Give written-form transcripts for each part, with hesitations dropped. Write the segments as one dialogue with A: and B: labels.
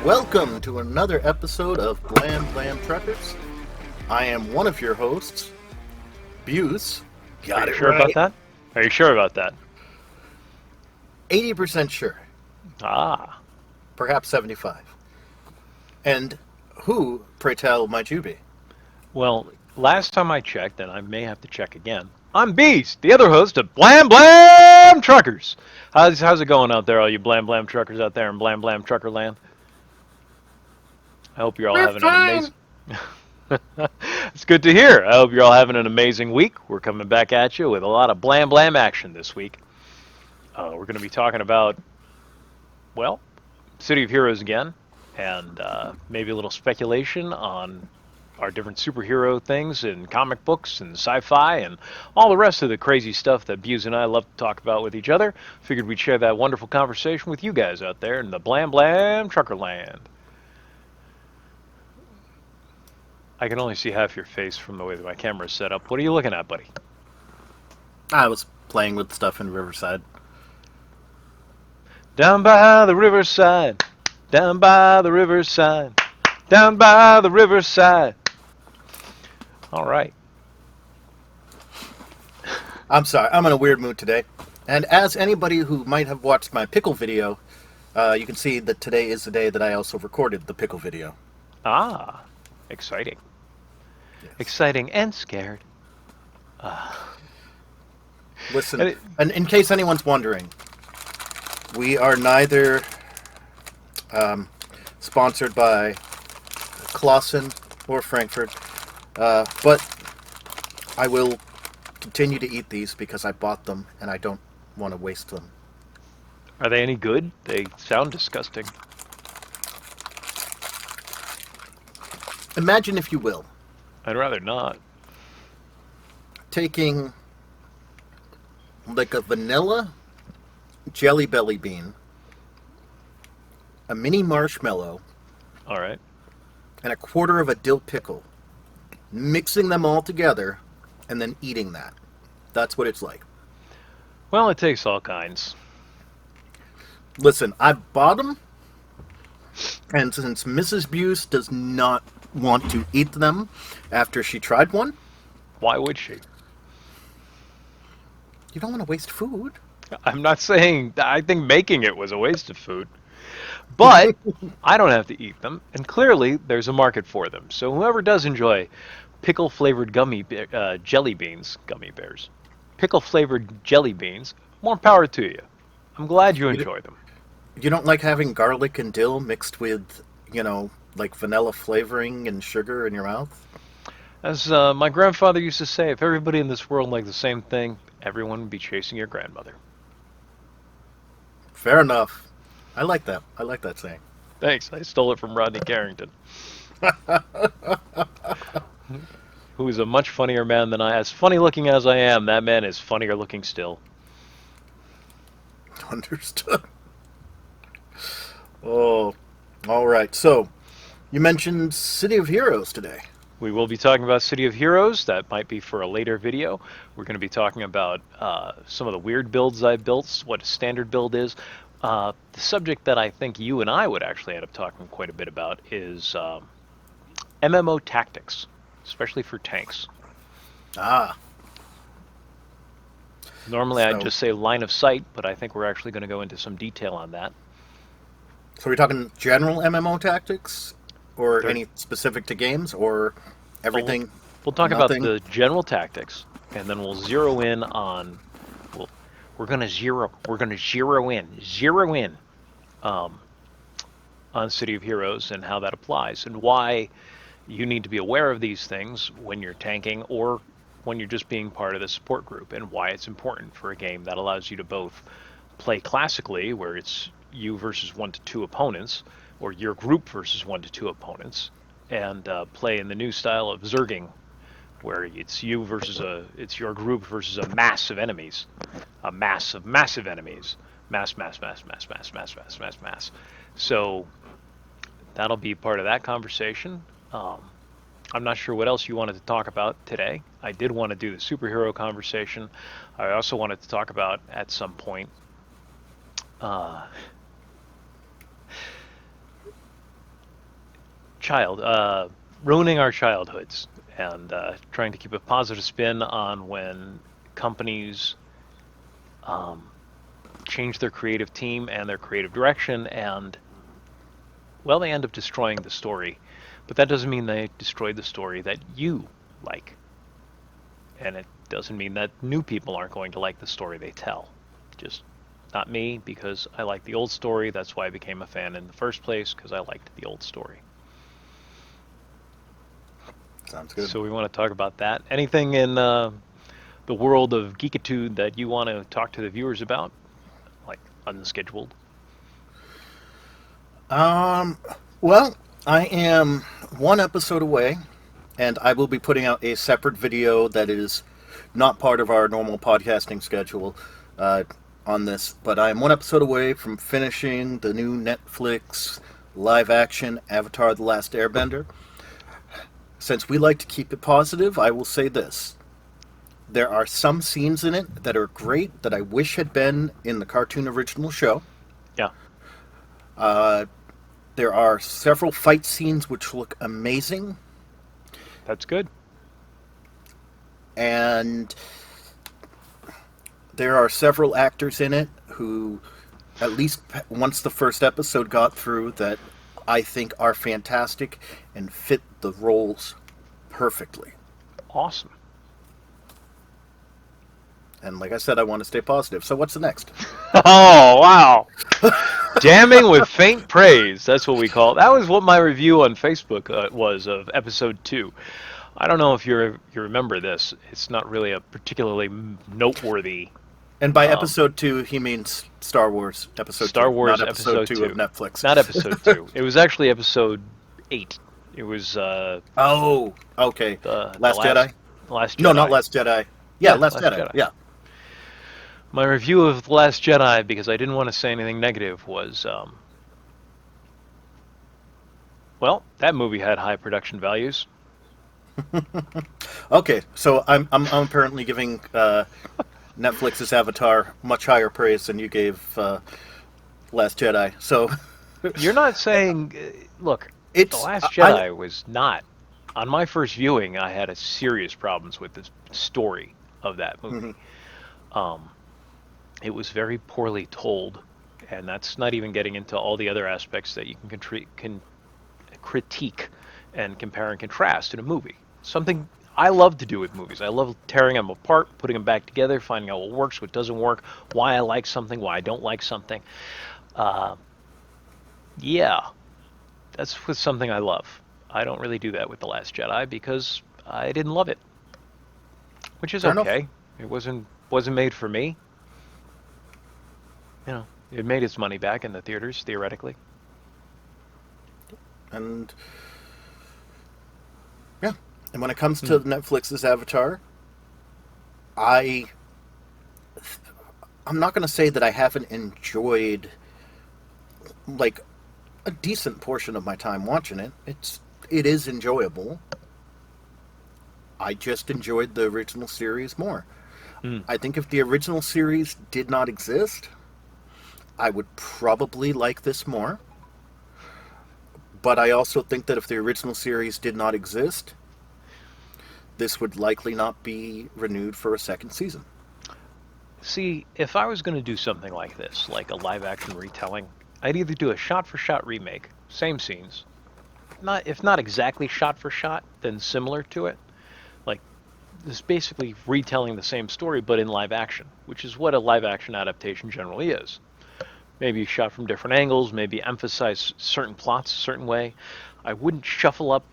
A: Welcome to another episode of Blam Blam Truckers. I am one of your hosts, Buse.
B: Got it sure right. About that? Are you sure about that?
A: 80% sure.
B: Ah.
A: Perhaps 75. And who, pray tell, might you be?
B: Well, last time I checked, and I may have to check again, I'm Beast, the other host of Blam Blam Truckers. How's it going out there, all you Blam Blam Truckers out there in Blam Blam Trucker land? I hope you're all having an amazing... It's good to hear. I hope you're all having an amazing week. We're coming back at you with a lot of Blam Blam action this week. We're going to be talking about, well, City of Heroes again, and maybe a little speculation on our different superhero things in comic books and sci-fi and all the rest of the crazy stuff that Buse and I love to talk about with each other. Figured we'd share that wonderful conversation with you guys out there in the Blam Blam Trucker land. I can only see half your face from the way that my camera is set up. What are you looking at, buddy?
A: I was playing with stuff in Riverside.
B: Down by the riverside, down by the riverside, down by the riverside. All right.
A: I'm sorry, I'm in a weird mood today. And as anybody who might have watched my Pickle video, you can see that today is the day that I also recorded the Pickle video.
B: Ah, exciting. Yes. Exciting and scared.
A: Listen, and in case anyone's wondering, we are neither sponsored by Clausen or Frankfurt, but I will continue to eat these because I bought them and I don't want to waste them.
B: Are they any good? They sound disgusting.
A: Imagine, if you will,
B: I'd rather not.
A: Taking like a vanilla jelly belly bean, a mini marshmallow,
B: all right,
A: and a quarter of a dill pickle, mixing them all together, and then eating that. That's what it's like.
B: Well, it takes all kinds.
A: Listen, I bought them, and since Mrs. Buse does not want to eat them after she tried one...
B: Why would she?
A: You don't want to waste food.
B: I'm not saying... I think making it was a waste of food. But I don't have to eat them, and clearly there's a market for them. So whoever does enjoy pickle-flavored jelly beans, gummy bears, pickle-flavored jelly beans, more power to you. I'm glad you enjoy them.
A: You don't like having garlic and dill mixed with, like vanilla flavoring and sugar in your mouth?
B: As my grandfather used to say, if everybody in this world liked the same thing, everyone would be chasing your grandmother.
A: Fair enough. I like that. I like that saying.
B: Thanks. I stole it from Rodney Carrington. Who is a much funnier man than I. As funny looking as I am, that man is funnier looking still.
A: Understood. Oh, all right. So, you mentioned City of Heroes today.
B: We will be talking about City of Heroes. That might be for a later video. We're going to be talking about some of the weird builds I built, what a standard build is. The subject that I think you and I would actually end up talking quite a bit about is MMO Tactics, especially for tanks.
A: Ah.
B: Normally I'd just say line of sight, but I think we're actually going to go into some detail on that.
A: So we're talking general MMO tactics, or any specific to games, or everything?
B: We'll talk about the general tactics, and then we'll zero in on. We're gonna zero in on City of Heroes and how that applies, and why you need to be aware of these things when you're tanking or when you're just being part of the support group, and why it's important for a game that allows you to both play classically, where it's you versus 1 to 2 opponents, or your group versus 1 to 2 opponents, and play in the new style of zerging, where it's you versus it's your group versus a mass of enemies, a mass of massive enemies, mass. So that'll be part of that conversation. I'm not sure what else you wanted to talk about today. I did want to do the superhero conversation. I also wanted to talk about, at some point, ruining our childhoods and trying to keep a positive spin on when companies change their creative team and their creative direction, and well, they end up destroying the story. But that doesn't mean they destroyed the story that you like. And it doesn't mean that new people aren't going to like the story they tell. Just not me, because I like the old story. That's why I became a fan in the first place, because I liked the old story.
A: Sounds good.
B: So we want to talk about that. Anything in the world of geekitude that you want to talk to the viewers about? Like unscheduled?
A: Well, I am one episode away, and I will be putting out a separate video that is not part of our normal podcasting schedule on this, but I am one episode away from finishing the new Netflix live-action Avatar: The Last Airbender. Since we like to keep it positive, I will say this. There are some scenes in it that are great that I wish had been in the cartoon original show.
B: Yeah.
A: There are several fight scenes which look amazing.
B: That's good.
A: And there are several actors in it who, at least once the first episode got through, that I think are fantastic and fit the roles perfectly.
B: Awesome.
A: And like I said, I want to stay positive. So what's the next?
B: Oh, wow. Damning with faint praise. That's what we call it. That was what my review on Facebook was of episode 2. I don't know if you remember this. It's not really a particularly noteworthy.
A: And by episode 2, he means Star Wars episode 2.
B: Star Wars
A: not episode 2 of Netflix.
B: Not episode 2. It was actually episode 8. It was...
A: oh, okay. Last Jedi?
B: Last Jedi.
A: No, not Last Jedi. Yeah, Last Jedi. Yeah.
B: My review of The Last Jedi, because I didn't want to say anything negative, was... well, that movie had high production values.
A: Okay, so I'm apparently giving Netflix's Avatar much higher praise than you gave Last Jedi. So
B: you're not saying, look, The Last Jedi was not. On my first viewing, I had serious problems with the story of that movie. Mm-hmm. It was very poorly told, and that's not even getting into all the other aspects that you can critique and compare and contrast in a movie. Something I love to do with movies. I love tearing them apart, putting them back together, finding out what works, what doesn't work, why I like something, why I don't like something. Yeah, that's something I love. I don't really do that with The Last Jedi because I didn't love it, which is okay. It wasn't made for me. You know, it made its money back in the theaters, theoretically.
A: And yeah, and when it comes to Netflix's Avatar, I'm not going to say that I haven't enjoyed like a decent portion of my time watching it. It is enjoyable. I just enjoyed the original series more. I think if the original series did not exist, I would probably like this more. But I also think that if the original series did not exist, this would likely not be renewed for a second season.
B: See, if I was going to do something like this, like a live-action retelling, I'd either do a shot-for-shot remake, same scenes, if not exactly shot-for-shot, then similar to it. Like, this basically retelling the same story, but in live-action, which is what a live-action adaptation generally is. Maybe shot from different angles, maybe emphasize certain plots a certain way. I wouldn't shuffle up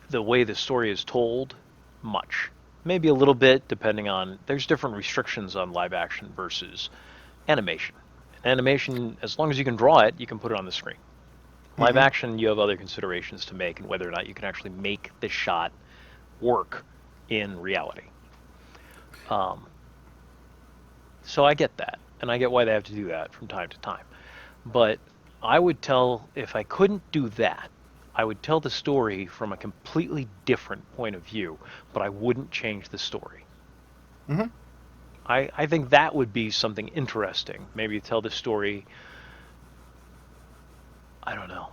B: the way the story is told much. Maybe a little bit, depending on... There's different restrictions on live action versus animation. Animation, as long as you can draw it, you can put it on the screen. Live action, you have other considerations to make, and whether or not you can actually make the shot work in reality. So I get that. And I get why they have to do that from time to time. But I would if I couldn't do that, I would tell the story from a completely different point of view, but I wouldn't change the story.
A: Mm-hmm.
B: I think that would be something interesting. Maybe tell the story, I don't know.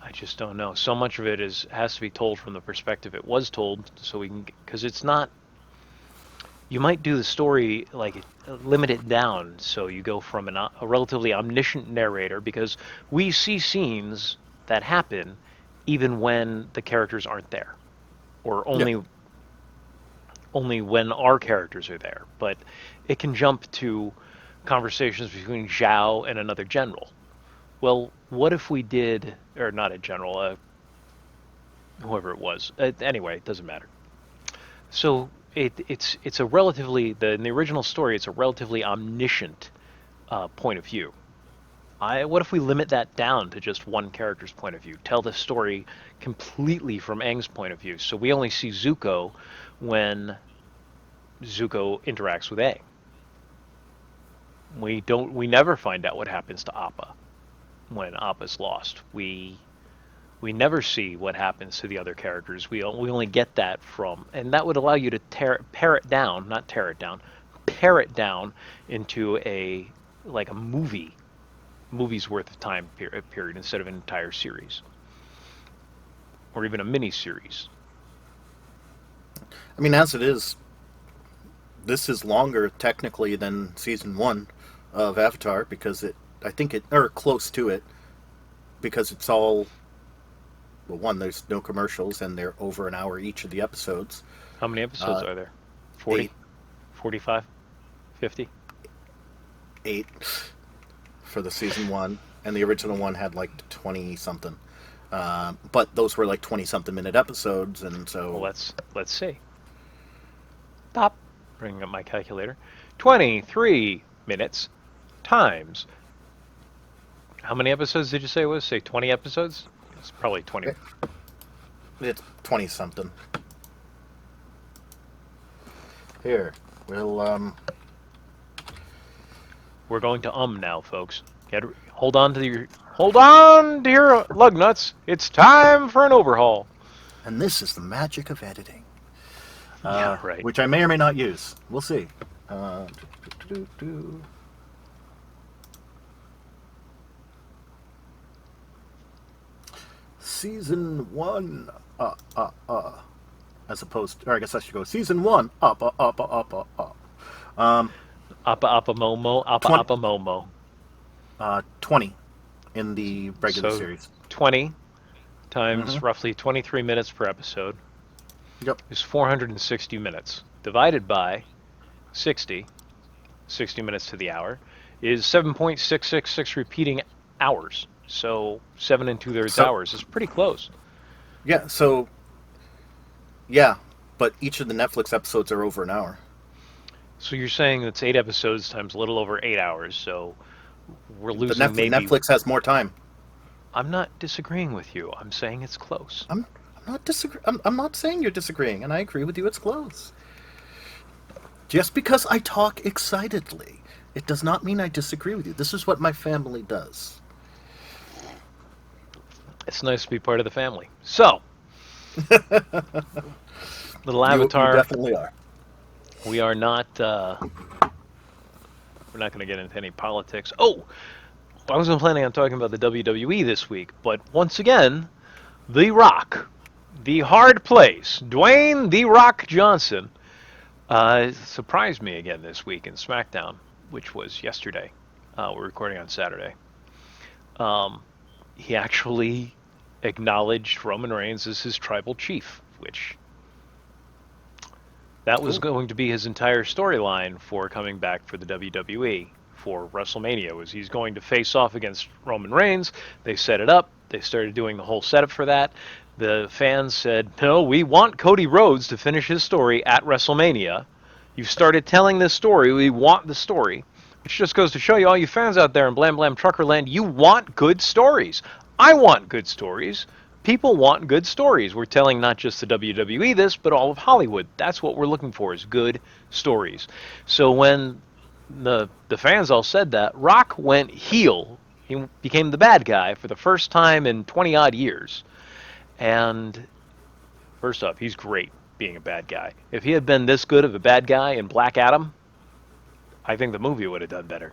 B: I just don't know. So much of it has to be told from the perspective it was told, so we can, because it's not. You might do the story like limit it down, so you go from a relatively omniscient narrator, because we see scenes that happen even when the characters aren't there, or
A: Yeah.
B: only when our characters are there. But it can jump to conversations between Zhao and another general. Well, what if we did, or not a general, whoever it was. Anyway, it doesn't matter. So it's a relatively in the original story, it's a relatively omniscient point of view. What if we limit that down to just one character's point of view? Tell the story completely from Aang's point of view, so we only see Zuko when Zuko interacts with Aang. We never find out what happens to Appa when Appa's lost. We never see what happens to the other characters. We only get that from, and that would allow you to pare it down, not tear it down, pare it down into a like a movie's worth of time period instead of an entire series, or even a mini series.
A: I mean, as it is, this is longer technically than season 1 of Avatar because I think or close to it, because it's all. Well, one, there's no commercials, and they're over an hour each of the episodes.
B: How many episodes are there? 40?
A: 8.
B: 45? 50?
A: 8 for the season 1, and the original one had like 20 something. But those were like 20 something minute episodes, and so.
B: Well, let's see. Stop. Bringing up my calculator. 23 minutes times. How many episodes did you say it was? Say 20 episodes? It's probably 20.
A: It's 20 something. Here, we'll
B: We're going to now, folks. Hold on to your lug nuts. It's time for an overhaul.
A: And this is the magic of editing.
B: Yeah, right.
A: Which I may or may not use. We'll see. Season 1, as opposed, or I guess I should go season 1, Appa.
B: Appa Momo, Appa Momo.
A: 20 in the regular series.
B: 20 times roughly 23 minutes per episode.
A: Yep.
B: Is 460 minutes. Divided by 60 minutes to the hour, is 7.666 repeating hours. So 7 2/3 hours is pretty close.
A: Yeah, so, yeah, but each of the Netflix episodes are over an hour.
B: So you're saying it's 8 episodes times a little over 8 hours, so we're losing maybe...
A: Netflix has more time.
B: I'm not disagreeing with you. I'm saying it's close.
A: I'm not saying you're disagreeing, and I agree with you, it's close. Just because I talk excitedly, it does not mean I disagree with you. This is what my family does.
B: It's nice to be part of the family. So, little Avatar.
A: You definitely are.
B: We are not. We're not going to get into any politics. Oh, I wasn't planning on talking about the WWE this week, but once again, The Rock, the hard place, Dwayne The Rock Johnson, surprised me again this week in SmackDown, which was yesterday. We're recording on Saturday. He actually acknowledged Roman Reigns as his tribal chief, which that was going to be his entire storyline for coming back for the WWE for WrestleMania, was he's going to face off against Roman Reigns. They set it up. They started doing the whole setup for that. The fans said, no, we want Cody Rhodes to finish his story at WrestleMania. You've started telling this story. We want the story. Which just goes to show you, all you fans out there in Blam Blam Truckerland, you want good stories. I want good stories. People want good stories. We're telling not just the WWE this, but all of Hollywood. That's what we're looking for, is good stories. So when the fans all said that, Rock went heel. He became the bad guy for the first time in 20-odd years. And first off, he's great being a bad guy. If he had been this good of a bad guy in Black Adam, I think the movie would have done better.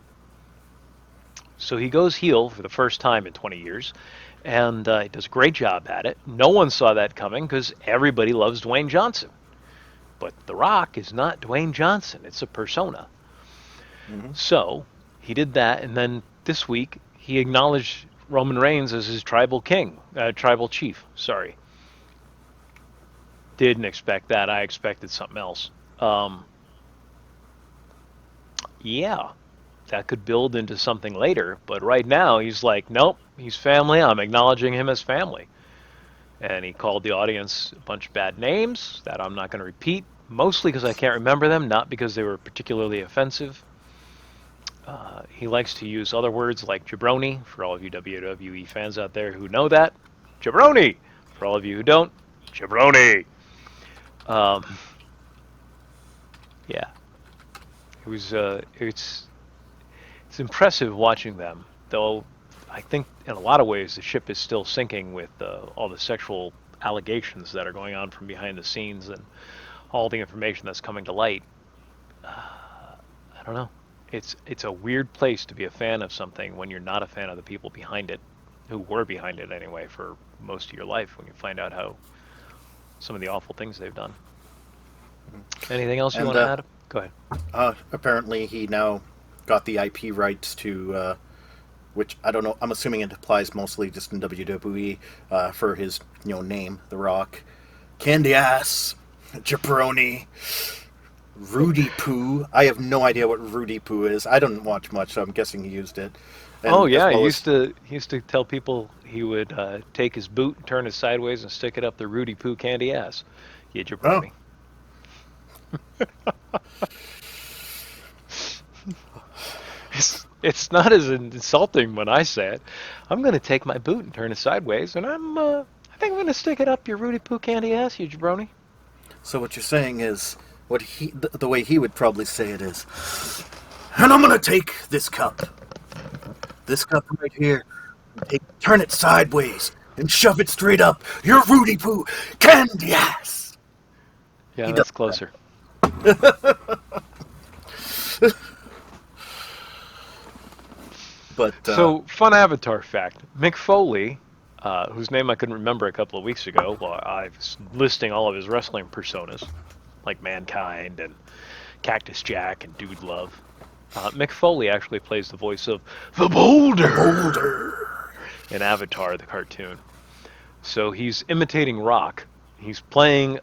B: So he goes heel for the first time in 20 years, And he does a great job at it. No one saw that coming because everybody loves Dwayne Johnson. But The Rock is not Dwayne Johnson. It's a persona.
A: Mm-hmm.
B: So he did that, and then this week he acknowledged Roman Reigns as his tribal king, tribal chief. Sorry, didn't expect that. I expected something else. Um, yeah, that could build into something later, but right now he's like, nope, he's family. I'm acknowledging him as family, and he called the audience a bunch of bad names that I'm not going to repeat. Mostly because I can't remember them, not because they were particularly offensive. He likes to use other words like jabroni, for all of you WWE fans out there who know that. Jabroni! For all of you who don't, jabroni! Um, yeah, it's impressive watching them, though I think in a lot of ways the ship is still sinking with all the sexual allegations that are going on from behind the scenes and all the information that's coming to light. I don't know. It's a weird place to be a fan of something when you're not a fan of the people behind it, who were behind it anyway for most of your life. When you find out how some of the awful things they've done. Anything else you
A: And
B: want to add? Go ahead.
A: apparently he now got the IP rights to, which I don't know. I'm assuming it applies mostly just in WWE for his name, The Rock, Candy Ass, Jabroni, Rudy Poo. I have no idea what Rudy Poo is. I don't watch much, so I'm guessing he used it.
B: Oh
A: And as
B: yeah,
A: well as
B: he used to tell people he would take his boot and turn it sideways and stick it up the Rudy Poo candy ass. You
A: oh,
B: jabroni. It's not as insulting when I say it. I'm going to take my boot and turn it sideways, and I think I'm going to stick it up your Rudy Poo candy ass, you jabroni.
A: so what you're saying is what the way he would probably say it is, and I'm gonna take this cup right here, turn it sideways, and shove it straight up your Rudy Poo candy ass.
B: Yeah,
A: He does
B: that's closer.
A: But
B: So, fun Avatar fact: Mick Foley, whose name I couldn't remember a couple of weeks ago, while I was listing all of his wrestling personas, like Mankind and Cactus Jack and Dude Love. Mick Foley actually plays the voice of the Boulder in Avatar, the cartoon. So he's imitating Rock. He's playing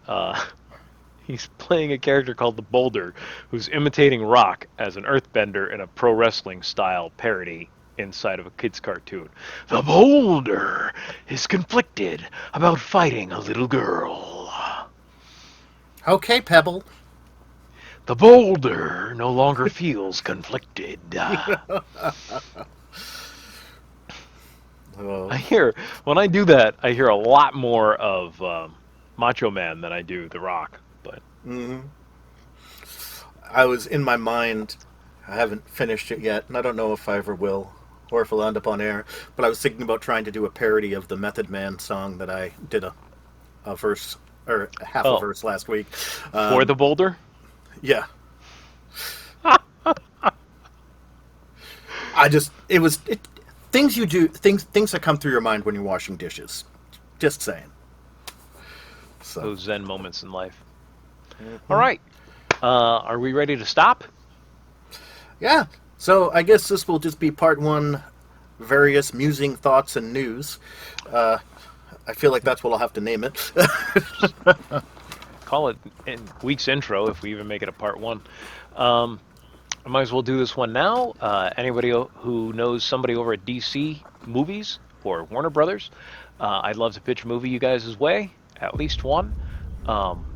B: he's playing a character called the Boulder, who's imitating Rock as an Earthbender in a pro wrestling style parody inside of a kid's cartoon. The Boulder is conflicted about fighting a little girl.
A: okay, Pebble.
B: The Boulder no longer feels conflicted. I
A: Oh,
B: hear when I do that, I hear a lot more of Macho Man than I do The Rock. But
A: mm-hmm. I was in my mind. I haven't finished it yet, and I don't know if I ever will, or if it'll end up on air. But I was thinking about trying to do a parody of the Method Man song that I did a verse or half a
B: oh,
A: verse last week.
B: for the
A: Um,
B: Boulder,
A: yeah, I just things you do things that come through your mind when you're washing dishes. Just saying. So
B: those Zen moments in life. All
A: mhm.
B: right, are we ready to stop?
A: Yeah. So I guess this will just be part one, various musing thoughts and news. Uh, I feel like that's what I'll have to name it.
B: Call it in week's intro if we even make it a part one. Um, I might as well do this one now. Anybody who knows somebody over at DC Movies or Warner Brothers, I'd love to pitch a movie you guys' way, at least one. Um,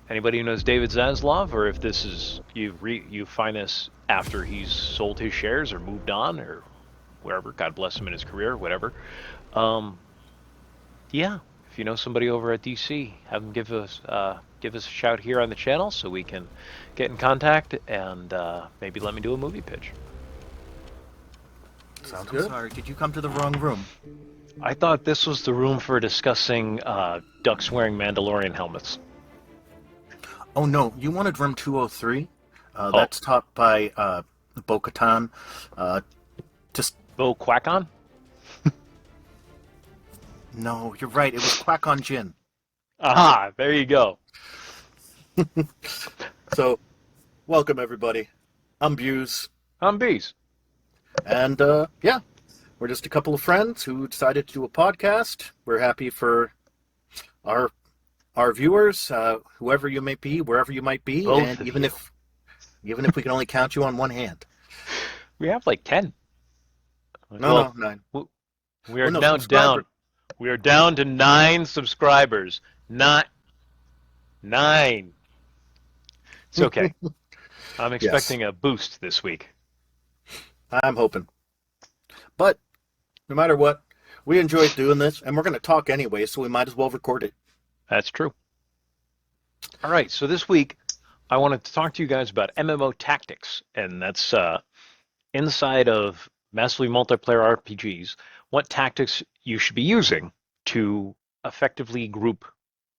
B: Anybody who knows David Zaslav, or if this is you find this after he's sold his shares or moved on or wherever, God bless him in his career, whatever. Um, yeah, if you know somebody over at DC, have them give us a shout here on the channel so we can get in contact and maybe let me do a movie pitch.
A: Sounds good. Sorry, did you come to the wrong room?
B: I thought this was the room for discussing ducks wearing Mandalorian helmets.
A: Oh no, you wanted room 203.
B: Oh,
A: That's taught by Bo-Katan. Uh, just
B: Bo Quackon?
A: No, you're right. It was Quack on Gin.
B: Aha, there you go.
A: So, welcome everybody. I'm Buse,
B: I'm Bees.
A: and yeah, we're just a couple of friends who decided to do a podcast. We're happy for our our viewers, whoever you may be, wherever you might be, and
B: Both of you.
A: even if we can only count you on one hand.
B: We have like 10.
A: No,
B: Well,
A: no, nine.
B: we are
A: Well, no,
B: now
A: subscriber.
B: down. We are down to 9 subscribers. Not 9. It's okay. I'm
A: Yes,
B: expecting a boost this week.
A: I'm hoping. But no matter what, we enjoyed doing this, and we're going to talk anyway, so we might as well record it.
B: That's true. All right, so this week I wanted to talk to you guys about MMO Tactics, and that's inside of massively multiplayer RPGs, what tactics you should be using to effectively group.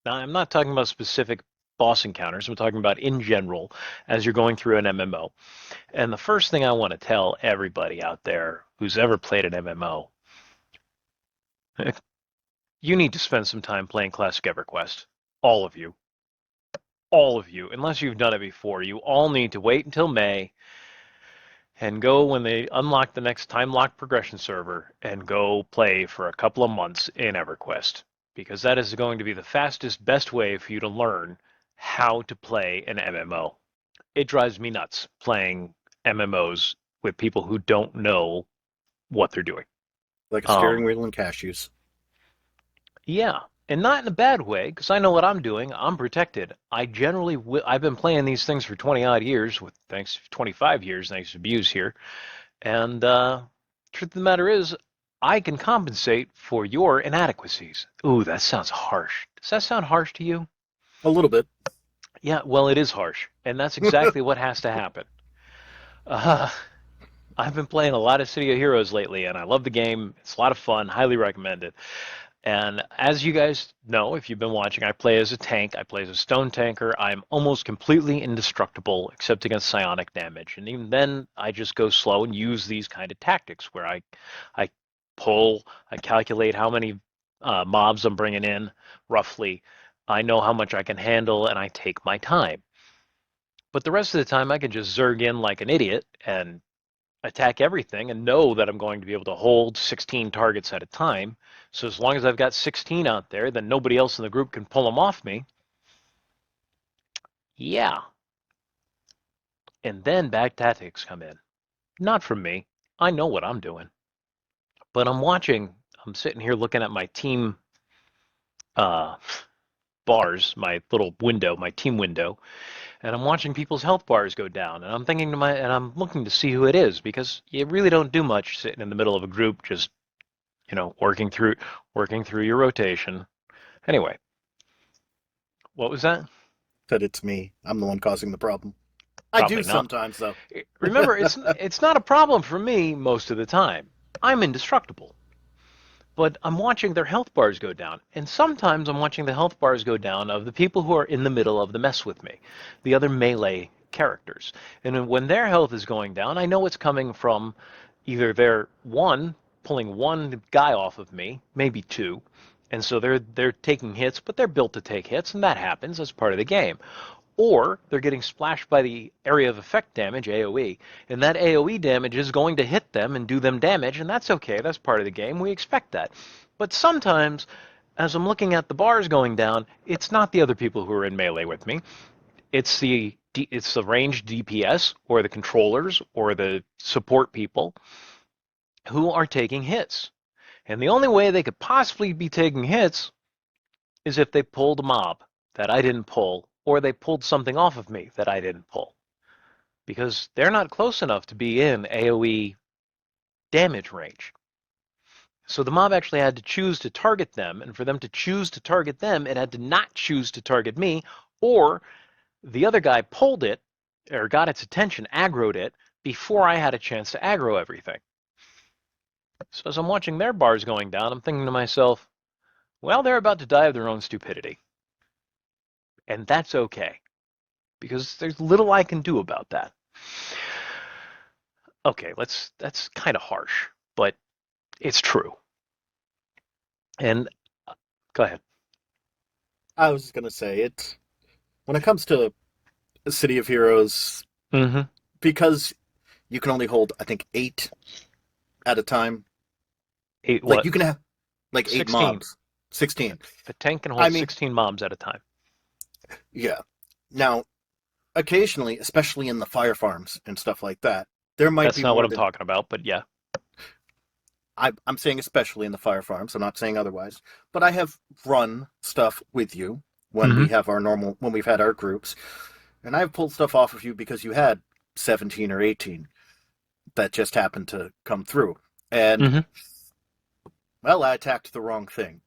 B: Now, I'm not talking about specific boss encounters, I'm talking about in general as you're going through an MMO. And the first thing I want to tell everybody out there who's ever played an MMO, you need to spend some time playing Classic EverQuest. All of you. All of you. Unless you've done it before, you all need to wait until May and go when they unlock the next time lock progression server and go play for a couple of months in EverQuest, because that is going to be the fastest, best way for you to learn how to play an MMO. It drives me nuts playing MMOs with people who don't know what they're doing.
A: Like a steering
B: Um,
A: wheel and cashews.
B: yeah, and not in a bad way, because I know what I'm doing. I'm protected. I've been playing these things for 20 odd years, with thanks 25 years thanks to Views here. And truth of the matter is, I can compensate for your inadequacies. Ooh, that sounds harsh. Does that sound harsh to you?
A: A little bit.
B: Yeah, well, it is harsh, and that's exactly what has to happen. Uh, I've been playing a lot of City of Heroes lately, and I love the game. It's a lot of fun. Highly recommend it. And as you guys know, if you've been watching, I play as a tank. I play as a stone tanker. I'm almost completely indestructible except against psionic damage. And even then, I just go slow and use these kind of tactics where I pull, I calculate how many mobs I'm bringing in roughly. I know how much I can handle, and I take my time. But the rest of the time, I can just zerg in like an idiot and attack everything and know that I'm going to be able to hold 16 targets at a time. So as long as I've got 16 out there, then nobody else in the group can pull them off me. Yeah. And then bad tactics come in. Not from me. I know what I'm doing. But I'm sitting here looking at my team uh, bars, my little window, my team window, and I'm watching people's health bars go down. And and I'm looking to see who it is because you really don't do much sitting in the middle of a group just working through your rotation. Anyway, what was that?
A: That it's me. I'm the one causing the problem. I do
B: Probably not.
A: sometimes, though.
B: Remember, it's not a problem for me most of the time. I'm indestructible. But I'm watching their health bars go down, and sometimes I'm watching the health bars go down of the people who are in the middle of the mess with me, the other melee characters. And when their health is going down, I know it's coming from either they're pulling one guy off of me, maybe two, and so they're taking hits, but they're built to take hits, and that happens as part of the game. Or they're getting splashed by the area of effect damage, AoE, and that AoE damage is going to hit them and do them damage, and that's okay, that's part of the game, we expect that. But sometimes, as I'm looking at the bars going down, it's not the other people who are in melee with me, it's the ranged DPS, or the controllers, or the support people who are taking hits. And the only way they could possibly be taking hits is if they pulled a mob that I didn't pull, or they pulled something off of me that I didn't pull. Because they're not close enough to be in AoE damage range. So the mob actually had to choose to target them, and for them to choose to target them, it had to not choose to target me, or the other guy pulled it, or got its attention, aggroed it, before I had a chance to aggro everything. So as I'm watching their bars going down, I'm thinking to myself, well, they're about to die of their own stupidity. And that's okay, because there's little I can do about that. Okay, that's kind of harsh, but it's true. And Go ahead.
A: I was just gonna say it when it comes to City of Heroes,
B: Mm-hmm.
A: because you can only hold, I think, eight at a time.
B: Eight
A: Like
B: what?
A: you can have like eight
B: 16.
A: mobs, 16.
B: A tank can
A: I
B: hold
A: mean,
B: 16 mobs at a time.
A: yeah. Now, occasionally, especially in the fire farms and stuff like that, there might
B: That's
A: be
B: not what
A: more
B: I'm
A: than
B: talking about, but yeah.
A: I'm saying, especially in the fire farms. I'm not saying otherwise, but I have run stuff with you when
B: Mm-hmm.
A: when we've had our groups, and I've pulled stuff off of you because you had 17 or 18 that just happened to come through. And,
B: Mm-hmm.
A: well, I attacked the wrong thing.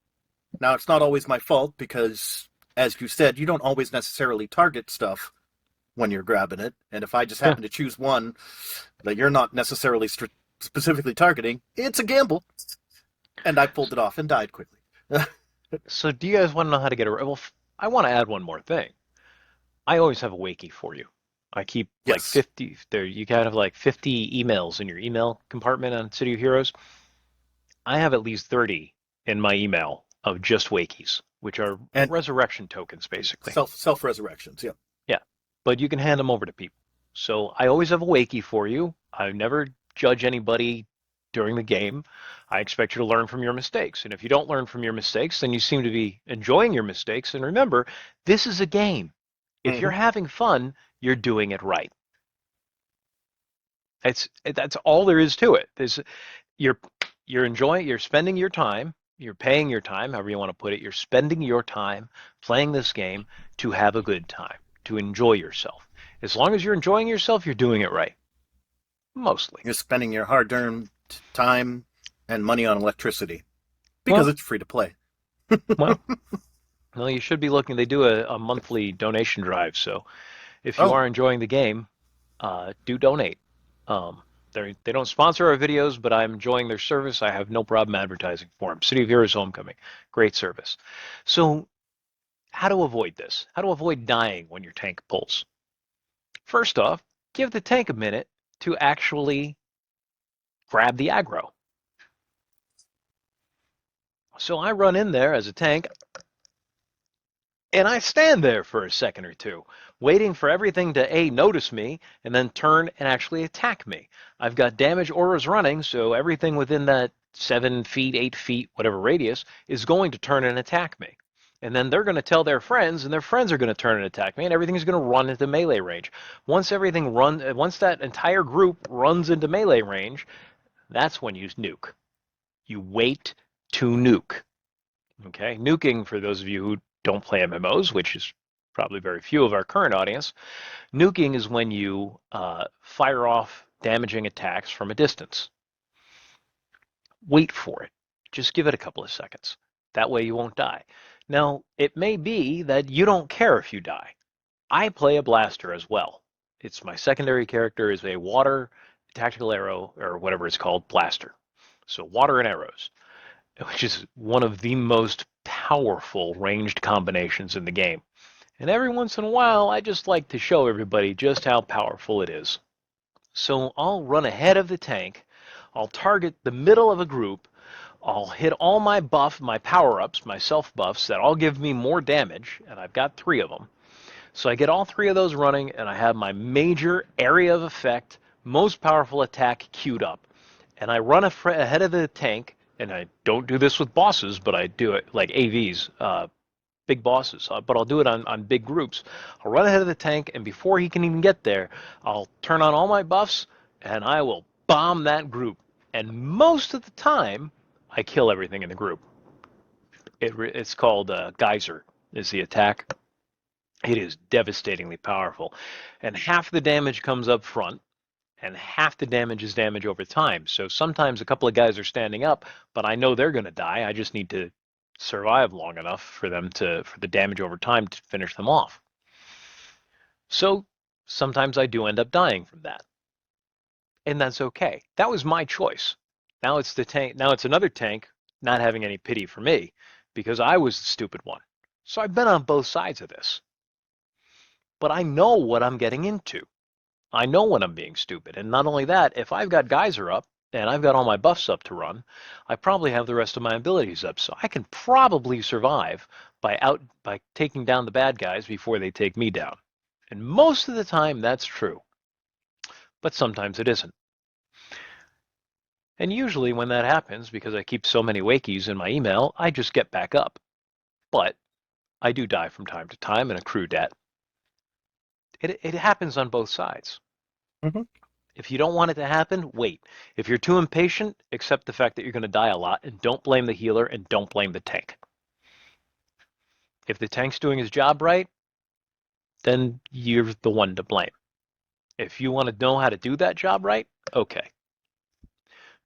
A: Now, it's not always my fault because, as you said, you don't always necessarily target stuff when you're grabbing it. And if I just
B: Yeah.
A: happen to choose one that you're not necessarily specifically targeting, it's a gamble. And I pulled it off and died quickly.
B: So do you guys want to know how to get a well? I want to add one more thing. I always have a wiki for you. I keep like
A: Yes.
B: 50 there. You can have like 50 emails in your email compartment on City of Heroes. I have at least 30 in my email of just wakies, which are
A: And
B: resurrection tokens, basically.
A: self resurrections. Yeah.
B: Yeah, but you can hand them over to people. So I always have a wakey for you. I never judge anybody during the game. I expect you to learn from your mistakes. And if you don't learn from your mistakes, then you seem to be enjoying your mistakes. And remember, this is a game. If you're
A: Mm-hmm.
B: having fun, you're doing it right. That's all there is to it. You're you're enjoying, you're spending your time, you're paying your time, however you want to put it. You're spending your time playing this game to have a good time, to enjoy yourself. As long as you're enjoying yourself, you're doing it right. Mostly.
A: You're spending your hard earned time and money on electricity because
B: Well,
A: it's free to play.
B: well, well, you should be looking. They do a monthly donation drive, so if you
A: Oh,
B: are enjoying the game, do donate. Um, they don't sponsor our videos, but I'm enjoying their service. I have no problem advertising for them. City of Heroes Homecoming, great service. So how to avoid this? How to avoid dying when your tank pulls? First off, give the tank a minute to actually grab the aggro. So I run in there as a tank and I stand there for a second or two, waiting for everything to A, notice me, and then turn and actually attack me. I've got damage auras running, so everything within that 7 feet, 8 feet, whatever radius, is going to turn and attack me. And then they're going to tell their friends, and their friends are going to turn and attack me, and everything's going to run into melee range. Once that entire group runs into melee range, that's when you nuke. You wait to nuke. Okay, nuking, for those of you who don't play MMOs, which is probably very few of our current audience, nuking is when you fire off damaging attacks from a distance. Wait for it. Just give it a couple of seconds. That way you won't die. Now, it may be that you don't care if you die. I play a blaster as well. It's my secondary character is a water tactical arrow or whatever it's called blaster. So water and arrows, which is one of the most powerful ranged combinations in the game. And every once in a while, I just like to show everybody just how powerful it is. So I'll run ahead of the tank, I'll target the middle of a group, I'll hit all my power-ups, my self-buffs that all give me more damage, and I've got 3 of them. So I get all 3 of those running, and I have my major area of effect, most powerful attack queued up. And I run ahead of the tank, and I don't do this with bosses, but I do it like AVs, big bosses, but I'll do it on big groups. I'll run ahead of the tank, and before he can even get there, I'll turn on all my buffs, and I will bomb that group. And most of the time, I kill everything in the group. It's called Geyser, is the attack. It is devastatingly powerful. And half the damage comes up front, and half the damage is damage over time. So sometimes a couple of guys are standing up, but I know they're going to die. I just need to survive long enough for the damage over time to finish them off. So sometimes I do end up dying from that, and that's okay. That was my choice. Now it's the tank. Now it's another tank not having any pity for me because I was the stupid one. So I've been on both sides of this, but I know what I'm getting into. I know when I'm being stupid. And not only that, if I've got Geyser up, and I've got all my buffs up to run, I probably have the rest of my abilities up, so I can probably survive by taking down the bad guys before they take me down. And most of the time that's true, but sometimes it isn't. And usually when that happens, because I keep so many wakies in my email, I just get back up. But I do die from time to time and accrue debt. It happens on both sides.
A: Hmm.
B: If you don't want it to happen, wait. If you're too impatient, accept the fact that you're going to die a lot and don't blame the healer and don't blame the tank. If the tank's doing his job right, then you're the one to blame. If you want to know how to do that job right, okay.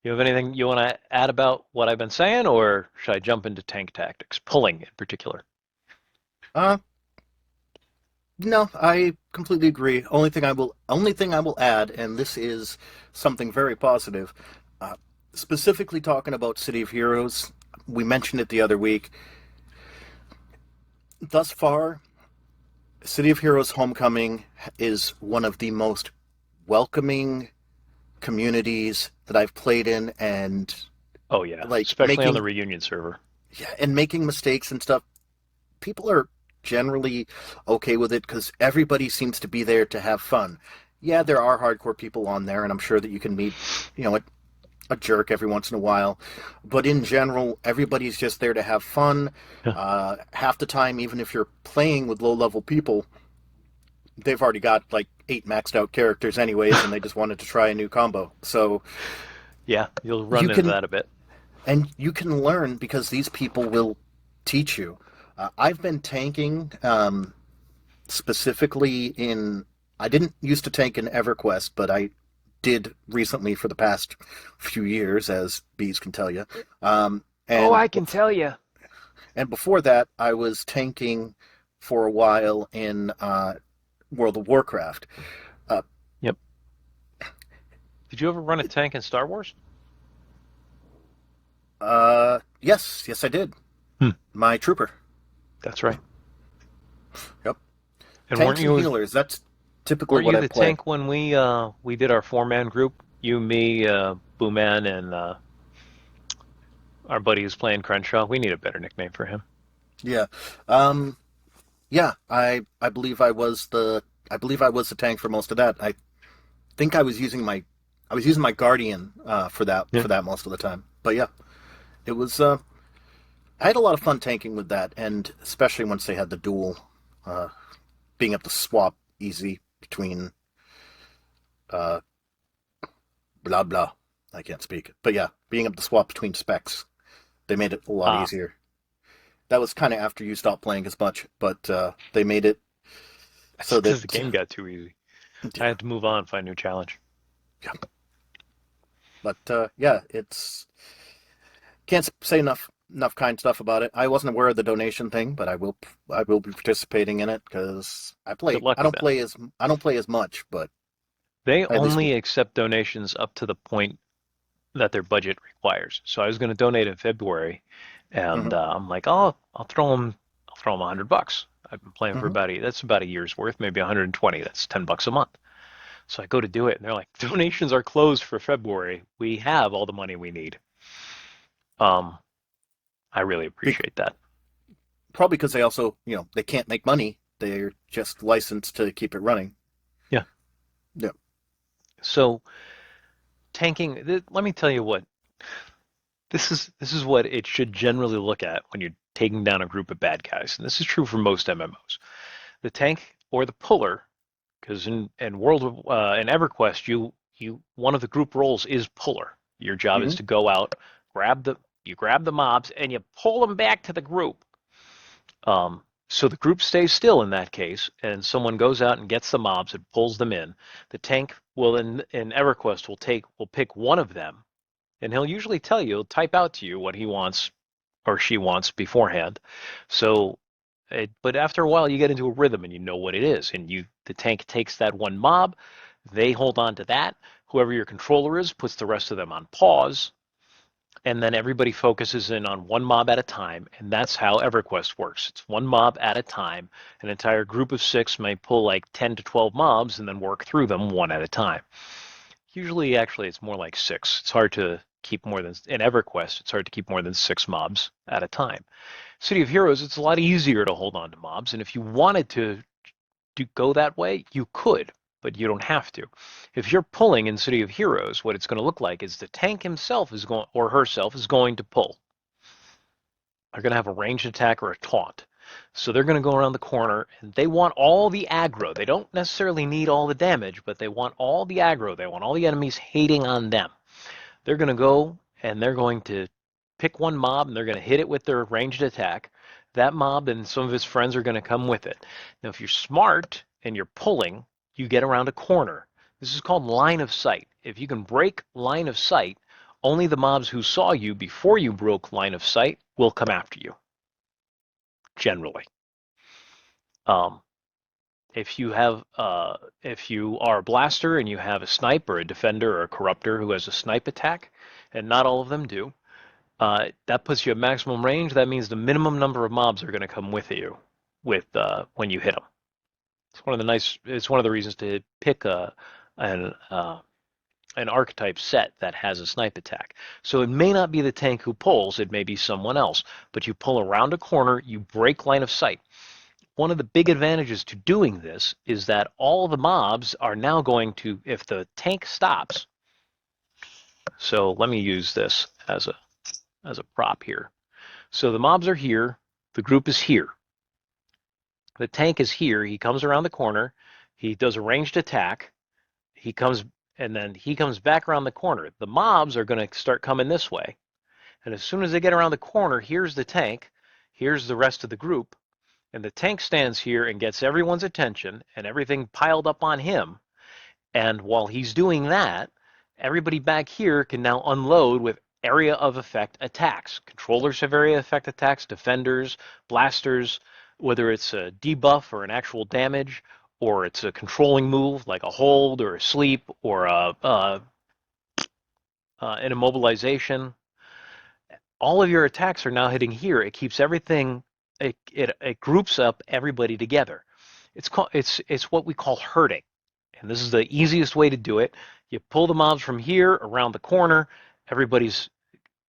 B: You have anything you want to add about what I've been saying, or should I jump into tank tactics, pulling in particular?
A: Uh, no, I completely agree. Only thing I will add, and this is something very positive, uh, specifically talking about City of Heroes. We mentioned it the other week. Thus far, City of Heroes Homecoming is one of the most welcoming communities that I've played in, and
B: Oh yeah,
A: like
B: especially on the
A: making
B: reunion server.
A: yeah, and making mistakes and stuff. People are generally okay with it because everybody seems to be there to have fun. Yeah, there are hardcore people on there, and I'm sure that you can meet, a jerk every once in a while. But in general, everybody's just there to have fun.
B: Yeah.
A: Half the time, even if you're playing with low level people, they've already got like 8 maxed out characters anyways, and they just wanted to try a new combo. So
B: Yeah, you'll run
A: you
B: into
A: can
B: that a bit.
A: and you can learn because these people will teach you. I've been tanking specifically in. I didn't used to tank in EverQuest, but I did recently for the past few years, as bees can tell you. Um,
B: Oh,
A: and
B: I can tell you.
A: and before that, I was tanking for a while in World of Warcraft. Uh,
B: Yep. Did you ever run a tank in Star Wars?
A: yes, yes, I did.
B: Hmm.
A: My trooper.
B: That's right.
A: Yep.
B: And
A: Tanks and healers. That's typically
B: weren't
A: what
B: you
A: I
B: the
A: play.
B: tank when we did our 4-man group? You, me, Booman, and our buddy who's playing Crenshaw. We need a better nickname for him.
A: Yeah. Um, yeah, I believe I was the tank for most of that. I think I was using my guardian for that
B: Yeah.
A: most of the time. But yeah, it was I had a lot of fun tanking with that, and especially once they had the duel, uh, being able to swap easy between uh, blah blah. I can't speak, but yeah, being able to swap between specs, they made it a lot
B: Ah,
A: easier. That was kind of after you stopped playing as much, but they made it
B: that's
A: so that
B: because the game got too easy. I
A: yeah,
B: had to move on, find a new challenge.
A: yeah. But yeah, it's can't say enough kind stuff about it. I wasn't aware of the donation thing, but I will be participating in it because I
B: Good
A: play.
B: luck with that.
A: I don't play as much, but
B: They
A: I at least
B: only accept donations up to the point that their budget requires. So I was going to donate in February, and
A: hmm
B: I'm like, oh, I'll throw them $100. I've been playing for
A: hmm
B: that's about a year's worth, maybe 120. That's $10 a month. So I go to do it, and they're like, donations are closed for February. We have all the money we need. Um, I really
A: Be-
B: appreciate that.
A: probably because they also they can't make money. They're just licensed to keep it running.
B: Yeah.
A: Yeah.
B: So tanking, let me tell you what this is what it should generally look at when you're taking down a group of bad guys, and this is true for most MMOs. The tank or the puller, because in EverQuest, you one of the group roles is puller. Your job is
A: hmm
B: to go out, grab the mobs, and you pull them back to the group. So the group stays still in that case, and someone goes out and gets the mobs and pulls them in. The tank will in EverQuest will pick one of them, and he'll usually tell you, he'll type out to you what he wants or she wants beforehand. So, but after a while, you get into a rhythm and you know what it is, and the tank takes that one mob, they hold on to that. Whoever your controller is puts the rest of them on pause, and then everybody focuses in on one mob at a time, and that's how EverQuest works. It's one mob at a time. An entire group of 6 may pull like 10 to 12 mobs and then work through them one at a time. Usually, actually, it's more like 6. It's hard to keep more than, in EverQuest, it's hard to keep more than 6 mobs at a time. City of Heroes, it's a lot easier to hold on to mobs, and if you wanted to go that way, you could, but you don't have to. If you're pulling in City of Heroes, what it's going to look like is the tank himself is going, or herself is going to pull. They're going to have a ranged attack or a taunt. So they're going to go around the corner, and they want all the aggro. They don't necessarily need all the damage, but they want all the aggro. They want all the enemies hating on them. They're going to go, and they're going to pick one mob, and they're going to hit it with their ranged attack. That mob and some of his friends are going to come with it. Now, if you're smart and you're pulling, you get around a corner. This is called line of sight. If you can break line of sight, only the mobs who saw you before you broke line of sight will come after you, generally. Um, if you are a blaster and you have a snipe or a defender or a corruptor who has a snipe attack, and not all of them do, that puts you at maximum range. That means the minimum number of mobs are going to come with you when you hit them. It's one of the reasons to pick an archetype set that has a snipe attack. So it may not be the tank who pulls, it may be someone else, but you pull around a corner, you break line of sight. One of the big advantages to doing this is that all the mobs are now going to, if the tank stops, so let me use this as a prop here. So the mobs are here, the group is here. The tank is here, he comes around the corner, he does a ranged attack, he comes back around the corner. The mobs are going to start coming this way. And as soon as they get around the corner, here's the tank, here's the rest of the group, and the tank stands here and gets everyone's attention and everything piled up on him. And while he's doing that, everybody back here can now unload with area of effect attacks. Controllers have area of effect attacks, defenders, blasters, whether it's a debuff or an actual damage, or it's a controlling move like a hold or a sleep or an immobilization. All of your attacks are now hitting here. It keeps everything. It groups up everybody together. It's what we call herding, and this is the easiest way to do it. You pull the mobs from here around the corner. Everybody's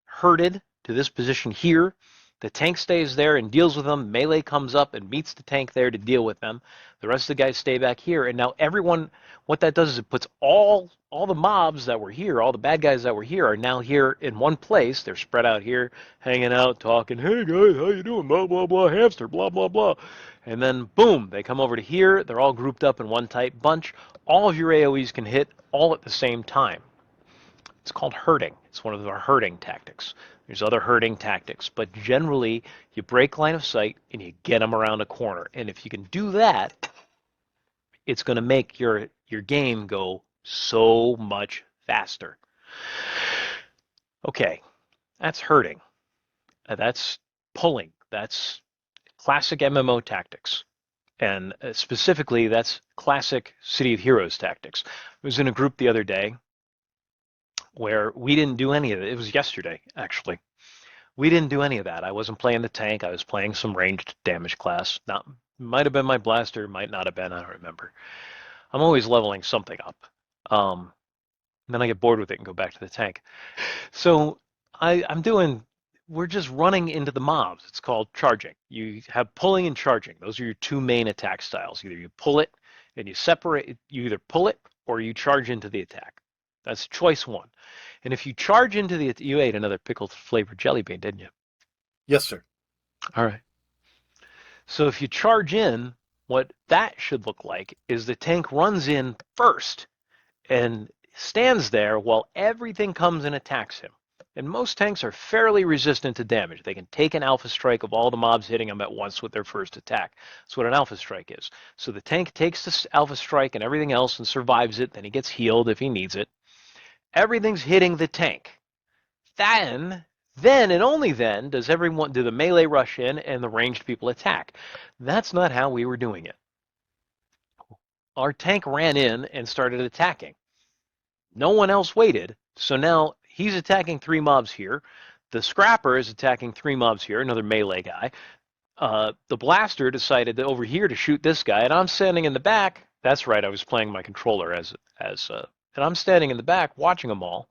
B: herded to this position here. The tank stays there and deals with them. Melee comes up and meets the tank there to deal with them. The rest of the guys stay back here. And now everyone, what that does is it puts all the mobs that were here, all the bad guys that were here, are now here in one place. They're spread out here, hanging out, talking. Hey guys, how you doing? Blah blah blah. Hamster. Blah blah blah. And then boom, they come over to here. They're all grouped up in one tight bunch. All of your AOE's can hit all at the same time. It's called herding. It's one of our herding tactics. There's other herding tactics, but generally you break line of sight and you get them around a corner. And if you can do that, it's going to make your game go so much faster. Okay, that's herding. That's pulling. That's classic MMO tactics. And specifically, that's classic City of Heroes tactics. I was in a group the other day where we didn't do any of it. It was yesterday, actually. We didn't do any of that. I wasn't playing the tank. I was playing some ranged damage class. Not might have been my blaster, might not have been. I don't remember. I'm always leveling something up. Then I get bored with it and go back to the tank. So we're just running into the mobs. It's called charging. You have pulling and charging. Those are your two main attack styles. Either you pull it and you separate. You either pull it or you charge into the attack. That's choice one. And if you charge into you ate another pickled flavored jelly bean, didn't you?
A: Yes, sir.
B: All right. So if you charge in, what that should look like is the tank runs in first and stands there while everything comes and attacks him. And most tanks are fairly resistant to damage. They can take an alpha strike of all the mobs hitting them at once with their first attack. That's what an alpha strike is. So the tank takes this alpha strike and everything else and survives it. Then he gets healed if he needs it. Everything's hitting the tank. Then and only then do the melee rush in and the ranged people attack. That's not how we were doing it. Our tank ran in and started attacking. No one else waited, so now he's attacking 3 mobs here. The scrapper is attacking 3 mobs here, another melee guy. The blaster decided over here to shoot this guy, and I'm standing in the back. That's right, I was playing my controller as And I'm standing in the back watching them all,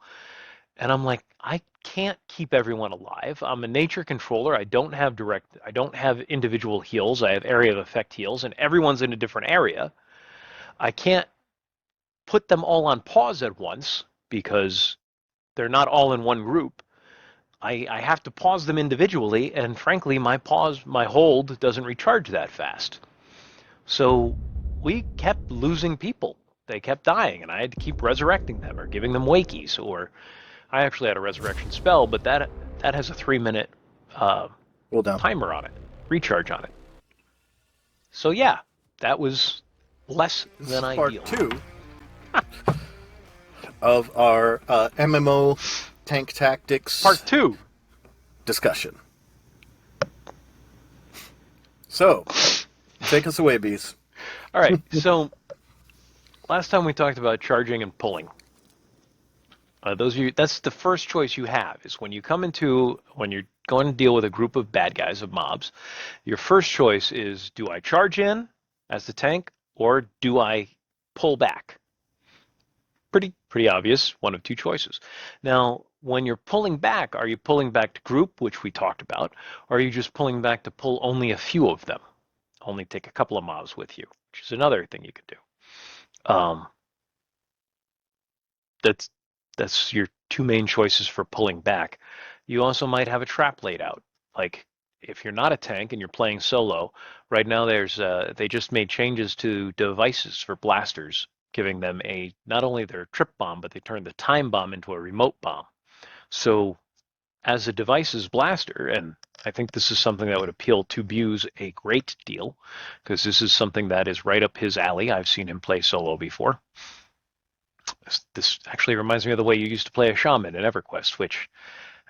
B: and I'm like, I can't keep everyone alive. I'm a nature controller. I don't have individual heals. I have area of effect heals, and everyone's in a different area. I can't put them all on pause at once because they're not all in one group. I have to pause them individually, and frankly, my hold doesn't recharge that fast. So we kept losing people. They kept dying, and I had to keep resurrecting them or giving them wakies. Or I actually had a resurrection spell, but that has a 3 minute uh,
A: Well done.
B: timer on it, recharge on it. So yeah, that was less
A: This
B: than
A: is part
B: ideal.
A: 2 of our MMO Tank Tactics
B: Part two.
A: discussion. So, take us away, Bees.
B: All right, so last time we talked about charging and pulling. Those of you, that's the first choice you have is when you're going to deal with a group of bad guys, of mobs, your first choice is, do I charge in as the tank or do I pull back? Pretty obvious, one of two choices. Now, when you're pulling back, are you pulling back to group, which we talked about, or are you just pulling back to pull only a few of them? Only take a couple of mobs with you, which is another thing you could do. That's that's your two main choices for pulling back. You also might have a trap laid out. Like if you're not a tank and you're playing solo, right now they just made changes to devices for blasters, giving them a not only their trip bomb, but they turned the time bomb into a remote bomb. So as a devices blaster, and I think this is something that would appeal to Buse a great deal, because this is something that is right up his alley. I've seen him play solo before. This actually reminds me of the way you used to play a shaman in EverQuest, which,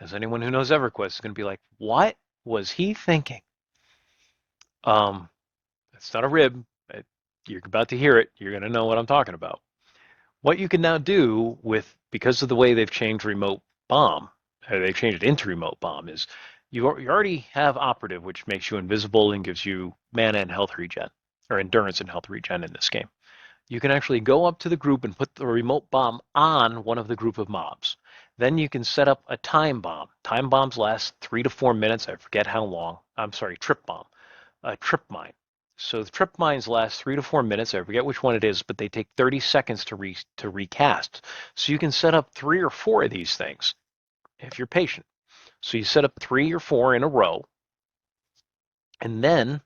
B: as anyone who knows EverQuest, is going to be like, what was he thinking? It's not a rib. You're about to hear it. You're going to know what I'm talking about. What you can now do because of the way they've changed remote bomb, or they've changed it into remote bomb, is you already have operative, which makes you invisible and gives you mana and health regen, or endurance and health regen in this game. You can actually go up to the group and put the remote bomb on one of the group of mobs. Then you can set up a time bomb. Time bombs last 3 to 4 minutes. I forget how long. I'm sorry, trip bomb. A trip mine. So the trip mines last 3 to 4 minutes. I forget which one it is, but they take 30 seconds to recast. So you can set up 3 or 4 of these things if you're patient. So you set up 3 or 4 in a row, and then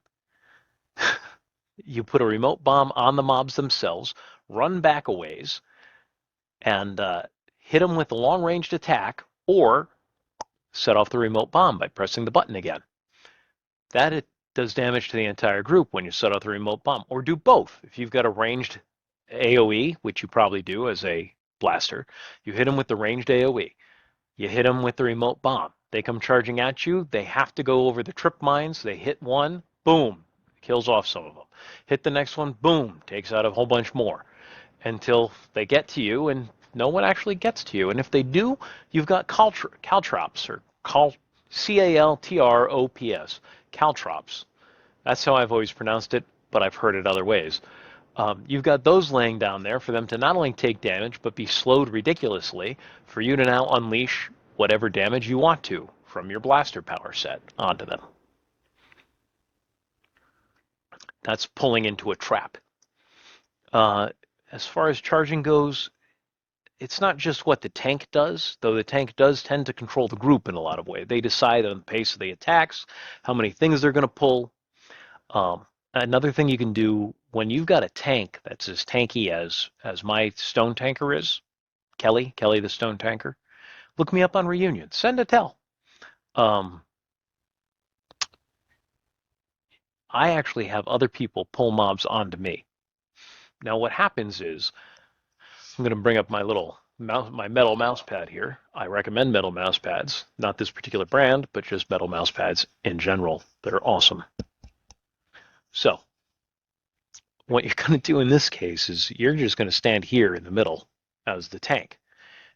B: you put a remote bomb on the mobs themselves, run back a ways, and hit them with a long-ranged attack, or set off the remote bomb by pressing the button again. That it does damage to the entire group when you set off the remote bomb, or do both. If you've got a ranged AoE, which you probably do as a blaster, you hit them with the ranged AoE. You hit them with the remote bomb. They come charging at you. They have to go over the trip mines. They hit one, boom, kills off some of them. Hit the next one, boom, takes out a whole bunch more until they get to you, and no one actually gets to you. And if they do, you've got caltrops, or Caltrops, caltrops. That's how I've always pronounced it, but I've heard it other ways. You've got those laying down there for them to not only take damage, but be slowed ridiculously for you to now unleash whatever damage you want to from your blaster power set onto them. That's pulling into a trap. Uh, as far as charging goes, it's not just what the tank does, though the tank does tend to control the group in a lot of ways. They decide on the pace of the attacks, how many things they're going to pull. Another thing you can do when you've got a tank that's as tanky as my stone tanker is, Kelly the stone tanker, look me up on Reunion. Send a tell. I actually have other people pull mobs onto me. Now what happens is, I'm going to bring up my metal mouse pad here. I recommend metal mouse pads, not this particular brand, but just metal mouse pads in general. They're awesome. So what you're going to do in this case is you're just going to stand here in the middle as the tank.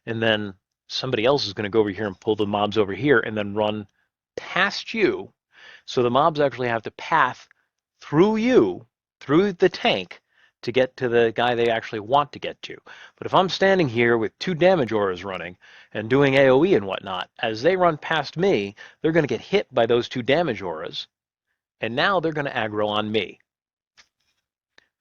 B: And then somebody else is going to go over here and pull the mobs over here and then run past you. So the mobs actually have to path through you, through the tank, to get to the guy they actually want to get to. But if I'm standing here with 2 damage auras running and doing AoE and whatnot, as they run past me, they're going to get hit by those 2 damage auras, and now they're going to aggro on me.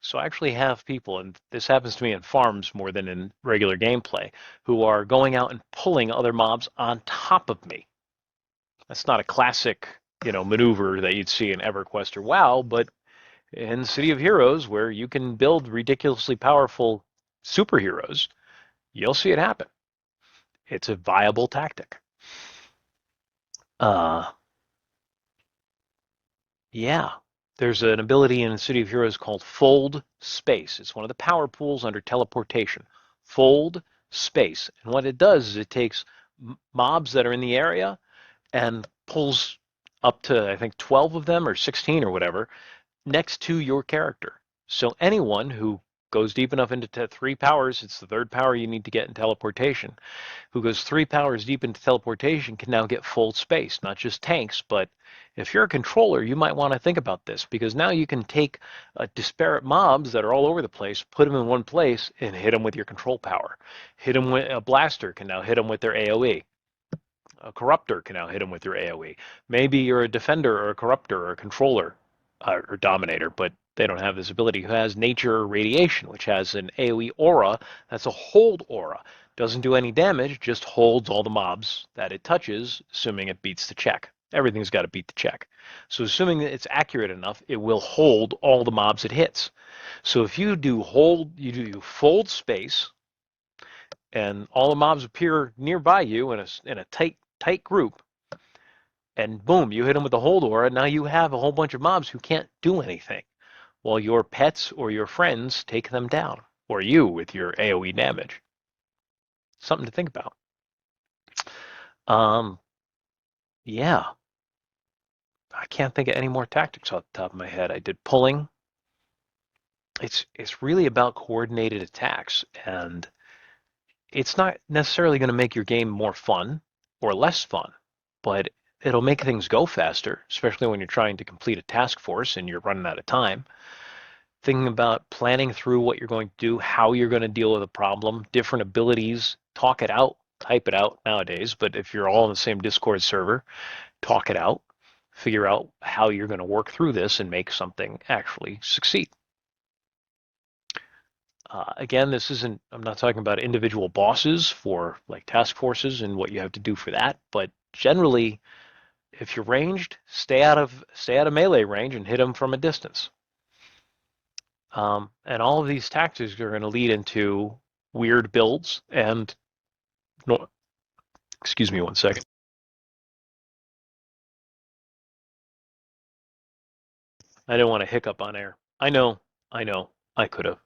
B: So I actually have people, and this happens to me in farms more than in regular gameplay, who are going out and pulling other mobs on top of me. That's not a classic, maneuver that you'd see in EverQuest or WoW, but in City of Heroes, where you can build ridiculously powerful superheroes, you'll see it happen. It's a viable tactic. Yeah. There's an ability in City of Heroes called Fold Space. It's one of the power pools under teleportation. Fold Space. And what it does is it takes mobs that are in the area and pulls up to, I think, 12 of them or 16 or whatever next to your character. So anyone who goes deep enough into 3 powers, it's the 3rd power you need to get in teleportation, who goes 3 powers deep into teleportation can now get full space, not just tanks, but if you're a controller, you might want to think about this, because now you can take disparate mobs that are all over the place, put them in one place, and hit them with your control power. Hit them with a blaster can now hit them with their AoE. A corruptor can now hit them with your AoE. Maybe you're a defender or a corruptor or a controller or dominator, but they don't have this ability, who has nature radiation, which has an AoE aura that's a hold aura. Doesn't do any damage, just holds all the mobs that it touches, assuming it beats the check. Everything's got to beat the check. So assuming that it's accurate enough, it will hold all the mobs it hits. So if you do fold space, and all the mobs appear nearby you in a tight group, and boom, you hit them with the hold aura. Now you have a whole bunch of mobs who can't do anything, while your pets or your friends take them down, or you with your AoE damage. Something to think about. Yeah. I can't think of any more tactics off the top of my head. I did pulling. It's really about coordinated attacks, and it's not necessarily going to make your game more fun or less fun, but it'll make things go faster, especially when you're trying to complete a task force and you're running out of time. Thinking about planning through what you're going to do, how you're going to deal with a problem, different abilities, talk it out, type it out nowadays, but if you're all in the same Discord server, talk it out, figure out how you're going to work through this and make something actually succeed. Again, I'm not talking about individual bosses for like task forces and what you have to do for that, but generally, if you're ranged, stay out of melee range and hit them from a distance. And all of these tactics are going to lead into weird builds and no, excuse me one second. I didn't want to hiccup on air. I know, I could have.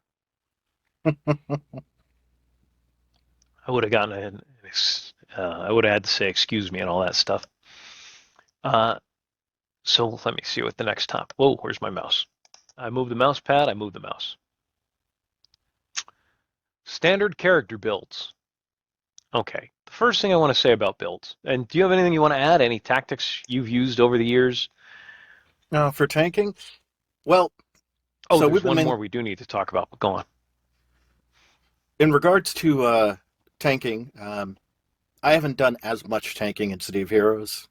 B: I would have gotten I would have had to say excuse me and all that stuff. So let me see what the next top. Whoa, where's my mouse? I move the mouse pad, I move the mouse. Standard character builds. Okay, the first thing I want to say about builds, and do you have anything you want to add? Any tactics you've used over the years?
A: For tanking? Well,
B: so there's one more we do need to talk about, but go on.
A: In regards to tanking, I haven't done as much tanking in City of Heroes.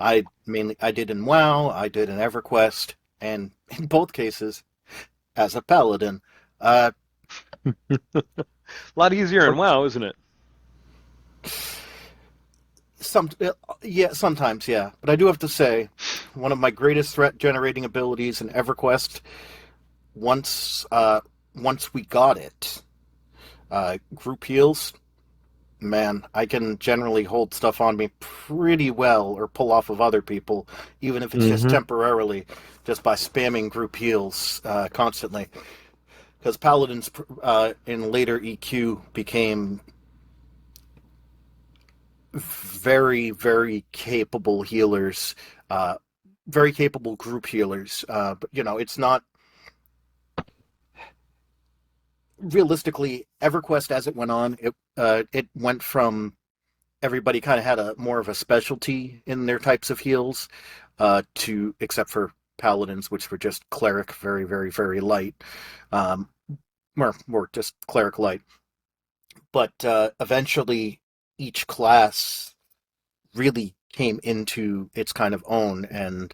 A: I did in WoW, I did in EverQuest, and in both cases, as a paladin.
B: A lot easier in WoW, isn't it?
A: Sometimes, yeah. But I do have to say, one of my greatest threat-generating abilities in EverQuest, once we got it, group heals, man, I can generally hold stuff on me pretty well, or pull off of other people, even if it's just temporarily, just by spamming group heals constantly. Because paladins in later EQ became very, very capable healers, very capable group healers. But, it's not... Realistically, EverQuest, as it went on, it went from everybody kind of had more of a specialty in their types of heals, except for paladins, which were just cleric, very, very, very light. or just cleric light. But eventually, each class really came into its kind of own, and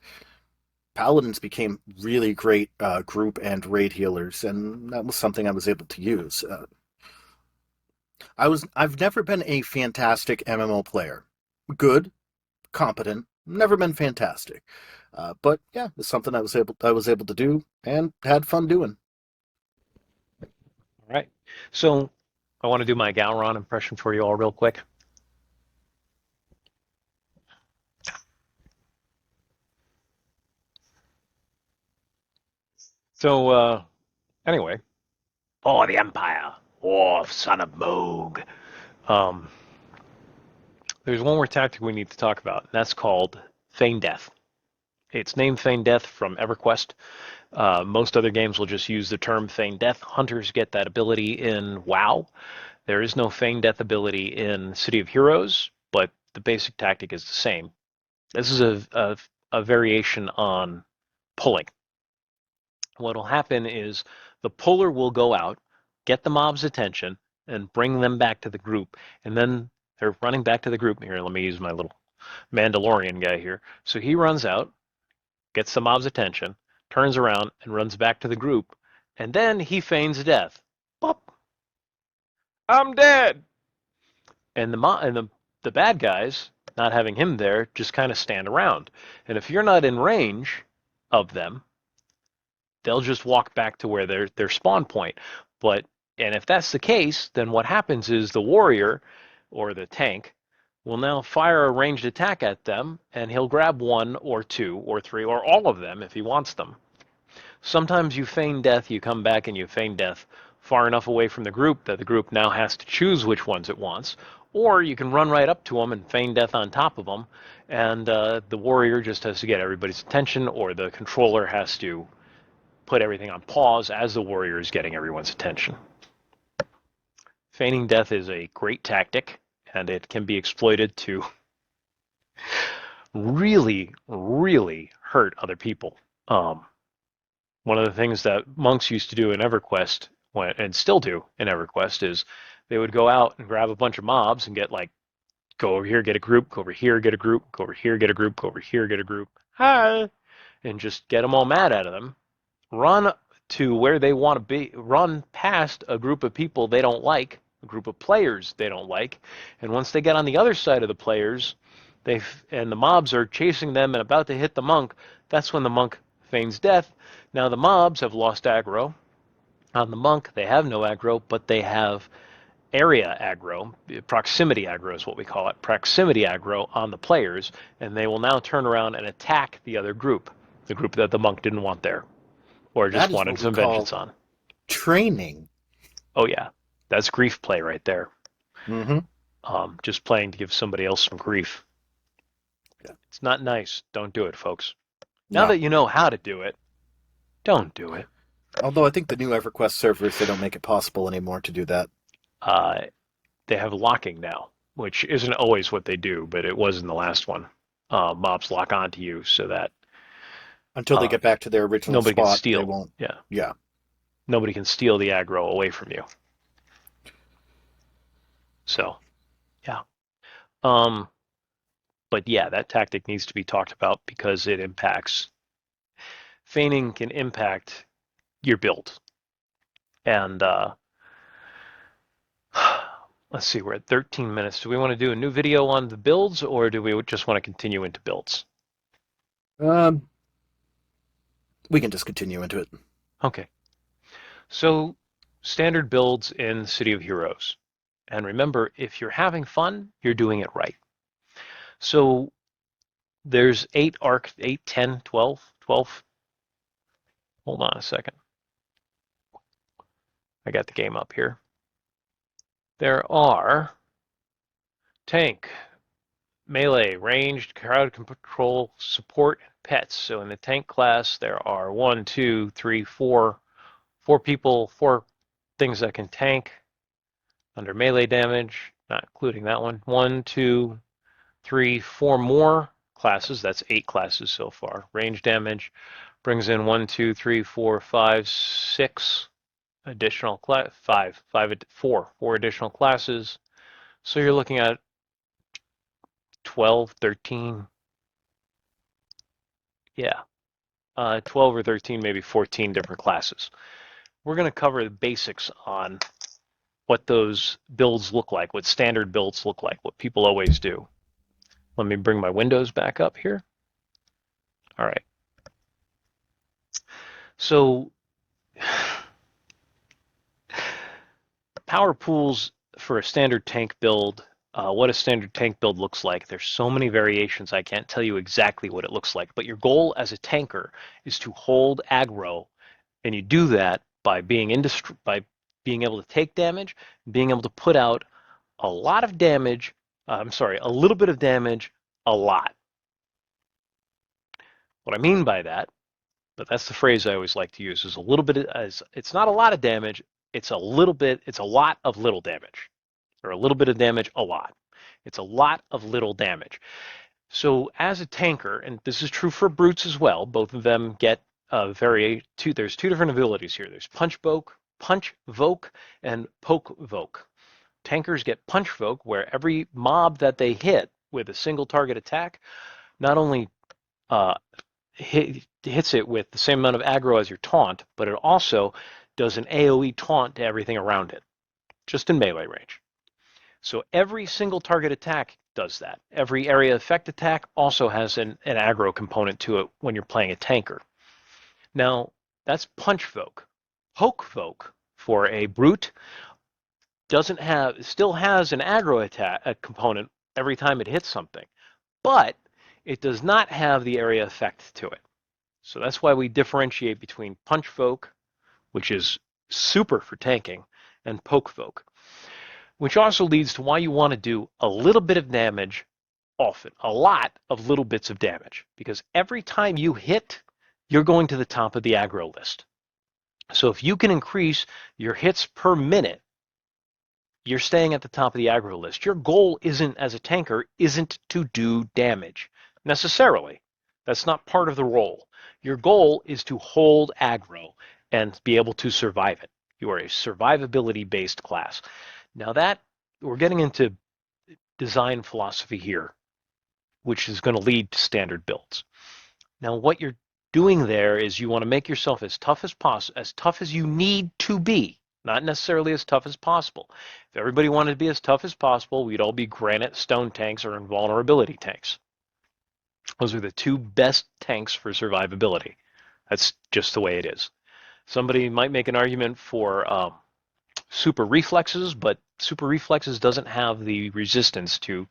A: paladins became really great group and raid healers, and that was something I was able to use. I've never been a fantastic MMO player. Good, competent, never been fantastic. But yeah, it's something I was able to do and had fun doing.
B: All right. So I want to do my Gowron impression for you all real quick. So anyway, oh the Empire, oh son of Moog. Um, there's one more tactic we need to talk about, and that's called Feign Death. It's named Feign Death from EverQuest. Most other games will just use the term Feign Death. Hunters get that ability in WoW. There is no Feign Death ability in City of Heroes, but the basic tactic is the same. This is a variation on pulling. What will happen is the puller will go out, get the mob's attention, and bring them back to the group. And then they're running back to the group. Here, let me use my little Mandalorian guy here. So he runs out, gets the mob's attention, turns around, and runs back to the group. And then he feigns death. Bop! I'm dead! And the bad guys, not having him there, just kind of stand around. And if you're not in range of them, they'll just walk back to where their spawn point. But and if that's the case, then what happens is the warrior or the tank will now fire a ranged attack at them, and he'll grab one or two or three or all of them if he wants them. Sometimes you feign death, you come back and you feign death far enough away from the group that the group now has to choose which ones it wants. Or you can run right up to them and feign death on top of them, and the warrior just has to get everybody's attention, or the controller has to put everything on pause as the warrior is getting everyone's attention. Feigning death is a great tactic, and it can be exploited to really, really hurt other people. One of the things that monks used to do in EverQuest, and still do in EverQuest, is they would go out and grab a bunch of mobs and get like, go over here, get a group, go over here, get a group, go over here, get a group, go over here, get a group, hi, and just get them all mad out of them, run to where they want to be, run past a group of people they don't like, a group of players they don't like, and once they get on the other side of the players, and the mobs are chasing them and about to hit the monk, that's when the monk feigns death. Now the mobs have lost aggro. On the monk, they have no aggro, but they have area aggro, proximity aggro is what we call it, proximity aggro on the players, and they will now turn around and attack the other group, the group that the monk didn't want there, or
A: That
B: just
A: is
B: wanted
A: what we
B: some
A: call
B: vengeance on.
A: training.
B: Oh yeah, that's grief play right there.
A: Mm-hmm.
B: Just playing to give somebody else some grief.
A: Yeah.
B: It's not nice. Don't do it, folks. Now
A: No.
B: that you know how to do it, don't do it.
A: Although I think the new EverQuest servers, they don't make it possible anymore to do that.
B: Uh, they have locking now, which isn't always what they do, but it was in the last one. Mobs lock onto you so that
A: Until they
B: uh,
A: get back to their original
B: nobody can
A: spot, they
B: steal.
A: won't.
B: Yeah,
A: Yeah.
B: nobody can steal the aggro away from you. So yeah. Um, but yeah, that tactic needs to be talked about because it impacts. Feigning can impact your build, and let's see, we're at 13 minutes. Do we want to do a new video on the builds, or do we just want to continue into builds?
A: Um, we can just continue into it.
B: Okay. So, standard builds in City of Heroes. And remember, if you're having fun, you're doing it right. So, there's 8 arc, 8, 10, 12, 12. Hold on a second. I got the game up here. There are tank, melee, ranged, crowd control, support, pets. So in the tank class, there are 1, 2, 3, 4, 4 people, 4 things that can tank under melee damage, not including that one. 1, 2, 3, 4 more classes. That's 8 classes so far. Range damage brings in 1, 2, 3, 4, 5, 6. additional four additional classes. So you're looking at 12, 13, yeah, 12 or 13, maybe 14 different classes. We're going to cover the basics on what those builds look like, what standard builds look like, what people always do. Let me bring my windows back up here. All right. So power pools for a standard tank build, what a standard tank build looks like. There's so many variations, I can't tell you exactly what it looks like, but your goal as a tanker is to hold aggro, and you do that by being able to take damage, being able to put out a lot of damage, a little bit of damage, a lot. What I mean by that, but that's the phrase I always like to use, is a little bit, as it's not a lot of damage, it's a lot of little damage, or a little bit of damage, a lot. It's a lot of little damage. So as a tanker, and this is true for brutes as well, both of them get there's two different abilities here. There's punch voke, and poke voke. Tankers get punch voke, where every mob that they hit with a single target attack not only uh, hits it with the same amount of aggro as your taunt, but it also does an AoE taunt to everything around it, just in melee range. So every single target attack does that. Every area effect attack also has an aggro component to it when you're playing a tanker. Now, that's punch voke. Poke voke for a brute still has an aggro attack component every time it hits something, but it does not have the area effect to it. So that's why we differentiate between punch voke, which is super for tanking, and poke voke, which also leads to why you want to do a little bit of damage often, a lot of little bits of damage, because every time you hit, you're going to the top of the aggro list. So if you can increase your hits per minute, you're staying at the top of the aggro list. Your goal as a tanker, isn't to do damage necessarily. That's not part of the role. Your goal is to hold aggro and be able to survive it. You are a survivability based class. Now that we're getting into design philosophy here, which is going to lead to standard builds. Now what you're doing there is you want to make yourself as tough as possible, as tough as you need to be, not necessarily as tough as possible. If everybody wanted to be as tough as possible, we'd all be granite stone tanks or invulnerability tanks. Those are the two best tanks for survivability. That's just the way it is. Somebody might make an argument for super reflexes, but super reflexes doesn't have the resistance to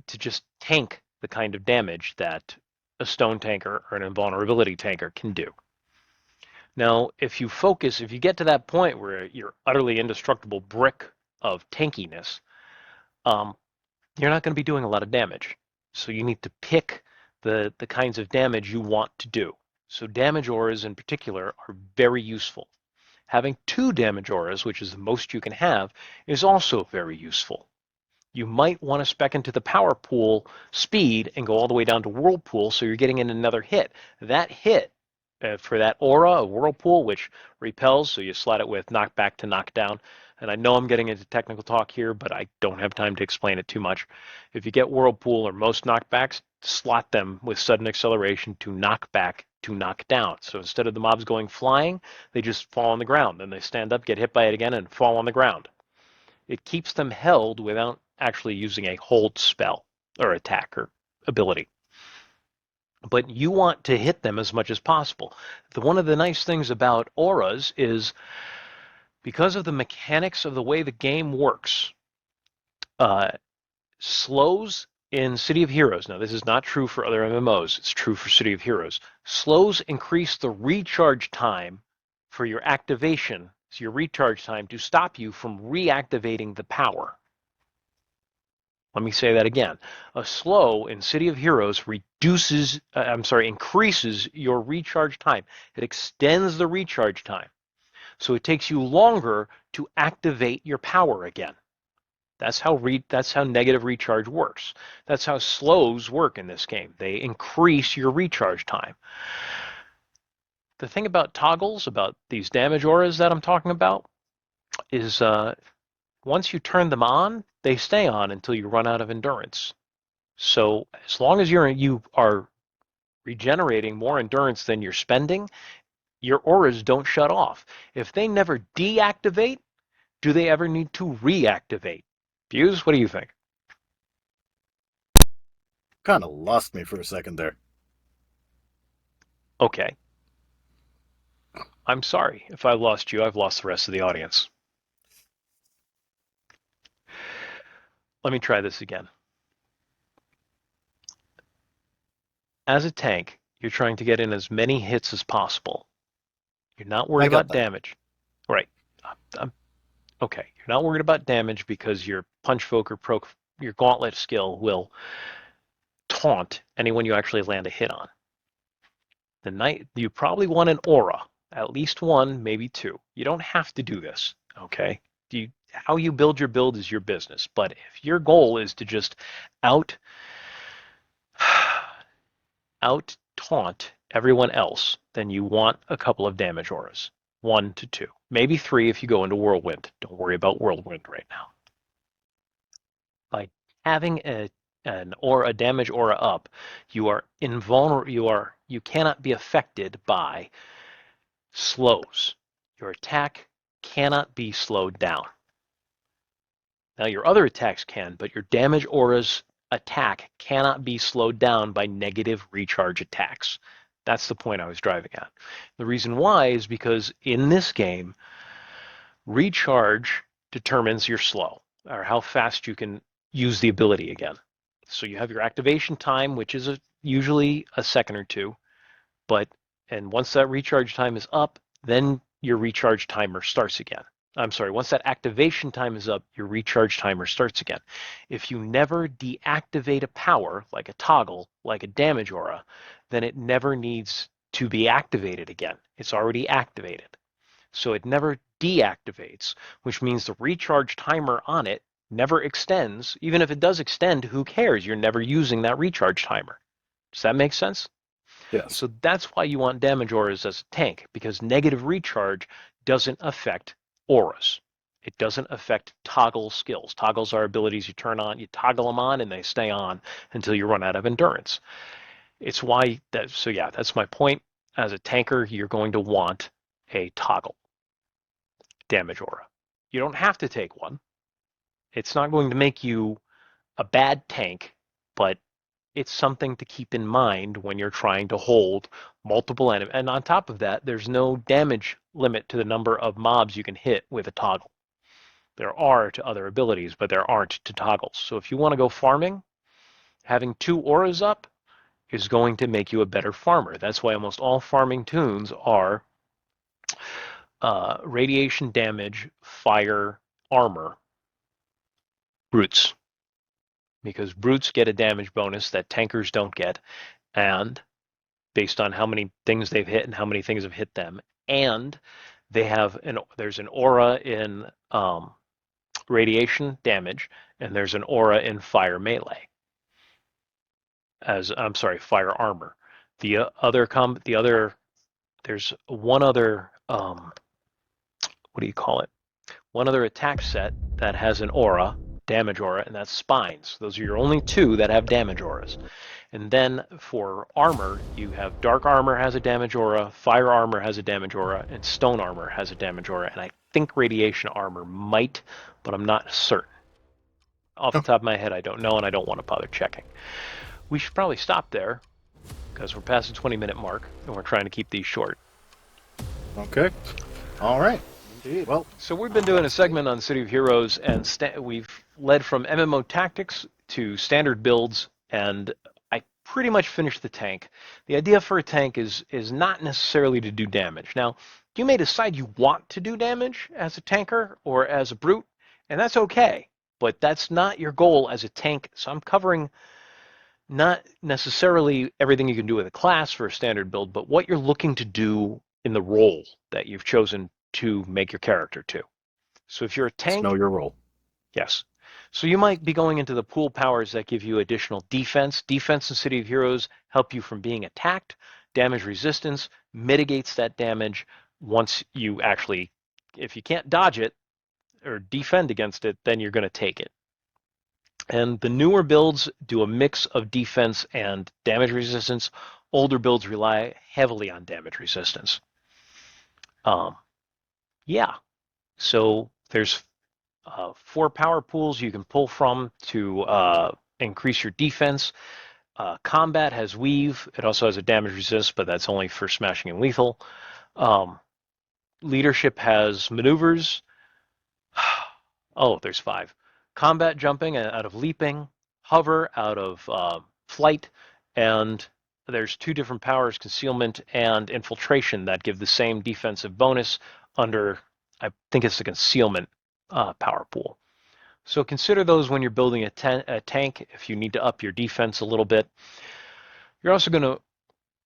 B: just tank the kind of damage that a stone tanker or an invulnerability tanker can do. Now, if you get to that point where you're utterly indestructible brick of tankiness, you're not going to be doing a lot of damage. So you need to pick the kinds of damage you want to do. So damage auras in particular are very useful. Having 2 damage auras, which is the most you can have, is also very useful. You might want to spec into the power pool speed and go all the way down to whirlpool so you're getting in another hit. That hit for that aura of whirlpool, which repels, so you slot it with knockback to knockdown. And I know I'm getting into technical talk here, but I don't have time to explain it too much. If you get whirlpool or most knockbacks, slot them with sudden acceleration to knockback to knock down. So instead of the mobs going flying, they just fall on the ground. Then they stand up, get hit by it again, and fall on the ground. It keeps them held without actually using a hold spell or attack or ability. But you want to hit them as much as possible. One of the nice things about auras is because of the mechanics of the way the game works, slows in City of Heroes, now this is not true for other MMOs, it's true for City of Heroes, slows increase the recharge time for your activation, so your recharge time, to stop you from reactivating the power. Let me say that again. A slow in City of Heroes increases your recharge time. It extends the recharge time. So it takes you longer to activate your power again. That's how negative recharge works. That's how slows work in this game. They increase your recharge time. the thing about toggles, about these damage auras that I'm talking about, is once you turn them on, they stay on until you run out of endurance. So as long as you are regenerating more endurance than you're spending, your auras don't shut off. If they never deactivate, do they ever need to reactivate? Fuse, what do you think?
A: Kind of lost me for a second there.
B: Okay. I'm sorry. If I lost you, I've lost the rest of the audience. Let me try this again. As a tank, you're trying to get in as many hits as possible. You're not worried
A: I got
B: about
A: that.
B: damage. Right. Okay. You're not worried about damage because your punch folk or your gauntlet skill will taunt anyone you actually land a hit on. The night you probably want an aura, at least one, maybe two. You don't have to do this, okay? How you build your build is your business. But if your goal is to just out out taunt everyone else, then you want a couple of damage auras. 1 to 2. Maybe 3 if you go into Whirlwind. Don't worry about Whirlwind right now. By having a damage aura up, you are invulnerable. You cannot be affected by slows. Your attack cannot be slowed down. Now your other attacks can, but your damage aura's attack cannot be slowed down by negative recharge attacks. That's the point I was driving at. The reason why is because in this game, recharge determines your slow, or how fast you can use the ability again. So you have your activation time, which is usually a second or two, and once that recharge time is up, then your recharge timer starts again. I'm sorry, once that activation time is up, your recharge timer starts again. If you never deactivate a power, like a toggle, like a damage aura, then it never needs to be activated again. It's already activated. So it never deactivates, which means the recharge timer on it never extends. Even if it does extend, who cares? You're never using that recharge timer. Does that make sense?
A: Yes.
B: So that's why you want damage auras as a tank, because negative recharge doesn't affect auras. It doesn't affect toggle skills. Toggles are abilities you turn on, you toggle them on, and they stay on until you run out of endurance. It's why that. So yeah, that's my point. As a tanker, you're going to want a toggle damage aura. You don't have to take one. It's not going to make you a bad tank, but it's something to keep in mind when you're trying to hold multiple enemies. And on top of that, there's no damage limit to the number of mobs you can hit with a toggle. There are to other abilities, but there aren't to toggles. So if you want to go farming, having 2 auras up is going to make you a better farmer. That's why almost all farming tunes are radiation damage, fire, armor, brutes. Because brutes get a damage bonus that tankers don't get, and based on how many things they've hit and how many things have hit them, and there's an aura in radiation damage, and there's an aura in fire melee. I'm sorry, fire armor. There's one other what do you call it? One other attack set that has an aura, damage aura, and that's spines. Those are your only 2 that have damage auras. And then for armor, you have dark armor has a damage aura, fire armor has a damage aura, and stone armor has a damage aura. And I think radiation armor might, but I'm not certain. Off the
A: Oh,
B: top of my head, I don't know, and I don't want to bother checking. We should probably stop there because we're past the 20-minute mark, and we're trying to keep these short.
A: okay. All right. Indeed. Well,
B: So we've been doing a segment on City of Heroes, and we've led from MMO Tactics to standard builds, and I pretty much finished the tank. The idea for a tank is not necessarily to do damage. Now, you may decide you want to do damage as a tanker or as a brute, and that's okay, but that's not your goal as a tank. So I'm covering not necessarily everything you can do with a class for a standard build, but what you're looking to do in the role that you've chosen to make your character to. So if you're a
A: let's know
B: tank,
A: your role.
B: yes. So you might be going into the pool powers that give you additional defense. Defense in City of Heroes help you from being attacked. damage resistance mitigates that damage once you actually, if you can't dodge it or defend against it, then you're going to take it. And the newer builds do a mix of defense and damage resistance. Older builds rely heavily on damage resistance. Yeah, so there's 4 power pools you can pull from to increase your defense. Combat has weave. It also has a damage resist, but that's only for smashing and lethal. Leadership has maneuvers. Oh, there's 5. Combat jumping out of leaping, hover out of flight, and there's 2 different powers, concealment and infiltration, that give the same defensive bonus under, I think it's the concealment power pool. So consider those when you're building a tank if you need to up your defense a little bit. You're also going to,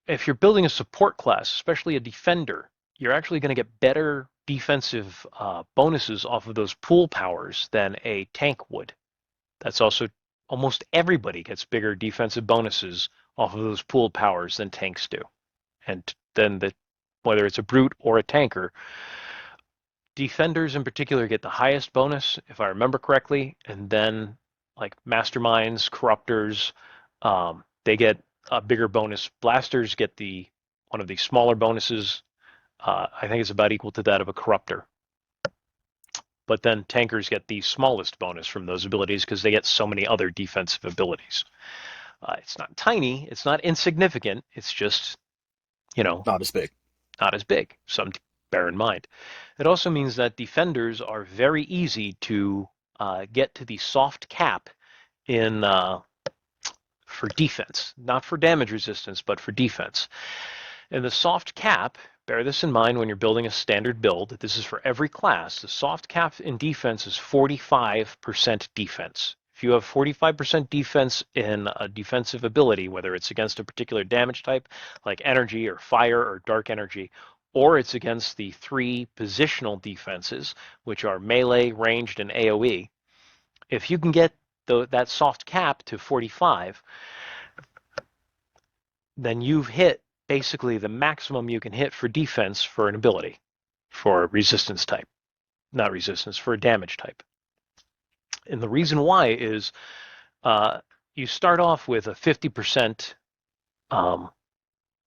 B: if you're building a support class, especially a defender, you're actually going to get better defensive bonuses off of those pool powers than a tank would. That's also, almost everybody gets bigger defensive bonuses off of those pooled powers than tanks do. And then whether it's a brute or a tanker, defenders in particular get the highest bonus, if I remember correctly, and then like masterminds, corruptors, they get a bigger bonus. Blasters get one of the smaller bonuses. I think it's about equal to that of a corruptor. But then tankers get the smallest bonus from those abilities because they get so many other defensive abilities. It's not tiny, it's not insignificant, it's just,
A: Not as big.
B: not as big. Something to bear in mind. It also means that defenders are very easy to get to the soft cap in for defense, not for damage resistance, but for defense. And the soft cap, bear this in mind when you're building a standard build, this is for every class. The soft cap in defense is 45% defense. If you have 45% defense in a defensive ability, whether it's against a particular damage type like energy or fire or dark energy, or it's against the 3 positional defenses, which are melee, ranged, and AoE, if you can get that soft cap to 45, then you've hit basically the maximum you can hit for defense for an ability, for a resistance type. Not resistance, for a damage type. And the reason why is you start off with a 50%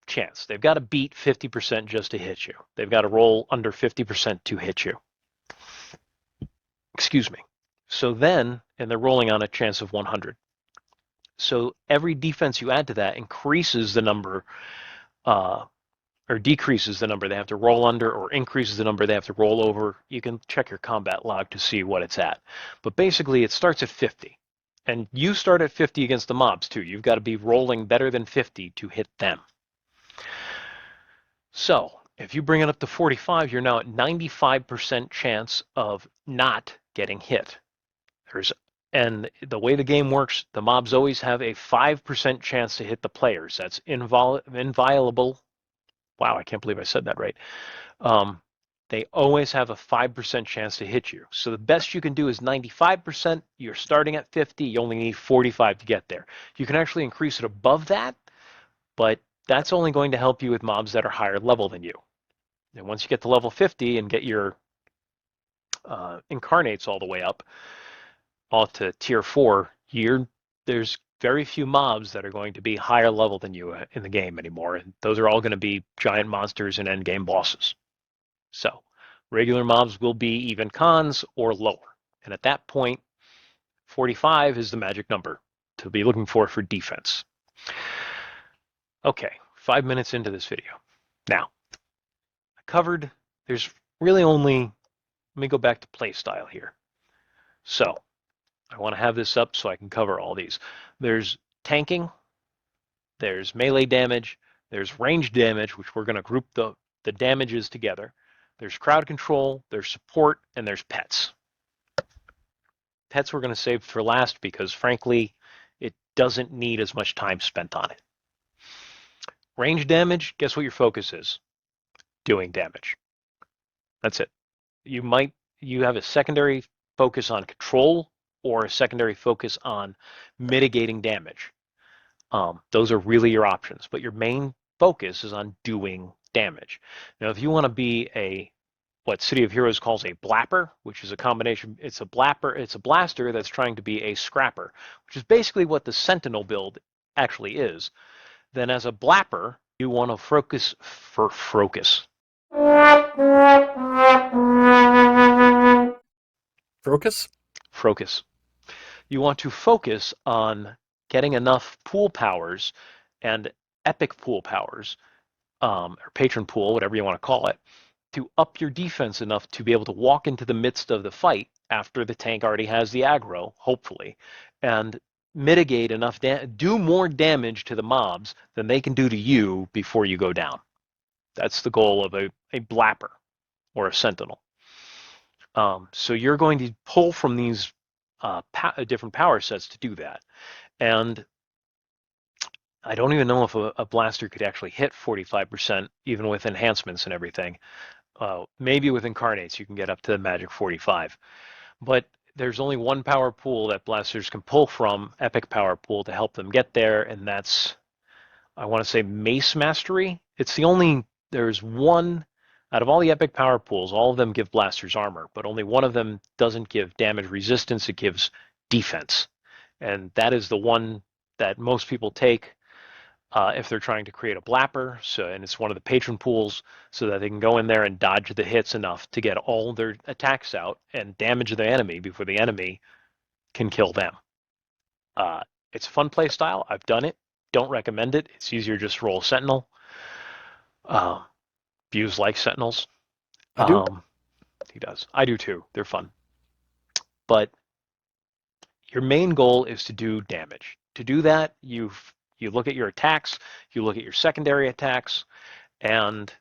B: chance. They've got to beat 50% just to hit you. They've got to roll under 50% to hit you. Excuse me. So then, and they're rolling on a chance of 100. So every defense you add to that increases the number or decreases the number they have to roll under or increases the number they have to roll over. You can check your combat log to see what it's at. But basically, it starts at 50. And you start at 50 against the mobs, too. You've got to be rolling better than 50 to hit them. So if you bring it up to 45, you're now at 95% chance of not getting hit. And the way the game works, the mobs always have a 5% chance to hit the players. That's inviolable. Wow, I can't believe I said that right. They always have a 5% chance to hit you. So the best you can do is 95%. You're starting at 50. You only need 45 to get there. You can actually increase it above that, but that's only going to help you with mobs that are higher level than you. And once you get to level 50 and get your incarnates all the way up, all to tier 4, there's very few mobs that are going to be higher level than you in the game anymore, and those are all going to be giant monsters and endgame bosses. So regular mobs will be even cons or lower, and at that point, 45 is the magic number to be looking for defense. Okay, 5 minutes into this video. Now, I covered, there's really only, let me go back to playstyle here. So, I want to have this up so I can cover all these. There's tanking, there's melee damage, there's range damage, which we're going to group the damages together. There's crowd control, there's support, and there's pets. Pets we're going to save for last because, frankly, it doesn't need as much time spent on it. Range damage, guess what your focus is? Doing damage. That's it. You have a secondary focus on control or a secondary focus on mitigating damage. Those are really your options, but your main focus is on doing damage. Now, if you want to be what City of Heroes calls a blapper, which is a combination, it's a blaster that's trying to be a scrapper, which is basically what the Sentinel build actually is. Then as a blapper, you want to focus.
A: Crocus?
B: Focus. You want to focus on getting enough pool powers and epic pool powers, or patron pool, whatever you want to call it, to up your defense enough to be able to walk into the midst of the fight after the tank already has the aggro, hopefully, and mitigate enough, do more damage to the mobs than they can do to you before you go down. That's the goal of a blapper or a sentinel. So you're going to pull from these different power sets to do that. And I don't even know if a blaster could actually hit 45%, even with enhancements and everything. Maybe with incarnates you can get up to the magic 45. But there's only one power pool that blasters can pull from, epic power pool, to help them get there, and that's, I want to say, Mace Mastery. There's one, out of all the epic power pools, all of them give blasters armor, but only one of them doesn't give damage resistance, it gives defense. And that is the one that most people take if they're trying to create a blapper. And it's one of the patron pools, so that they can go in there and dodge the hits enough to get all their attacks out and damage the enemy before the enemy can kill them. It's a fun play style. I've done it. Don't recommend it. It's easier just to roll Sentinel. Views like Sentinels.
A: I do.
B: He does. I do too. They're fun. But your main goal is to do damage. To do that, you look at your attacks, you look at your secondary attacks, and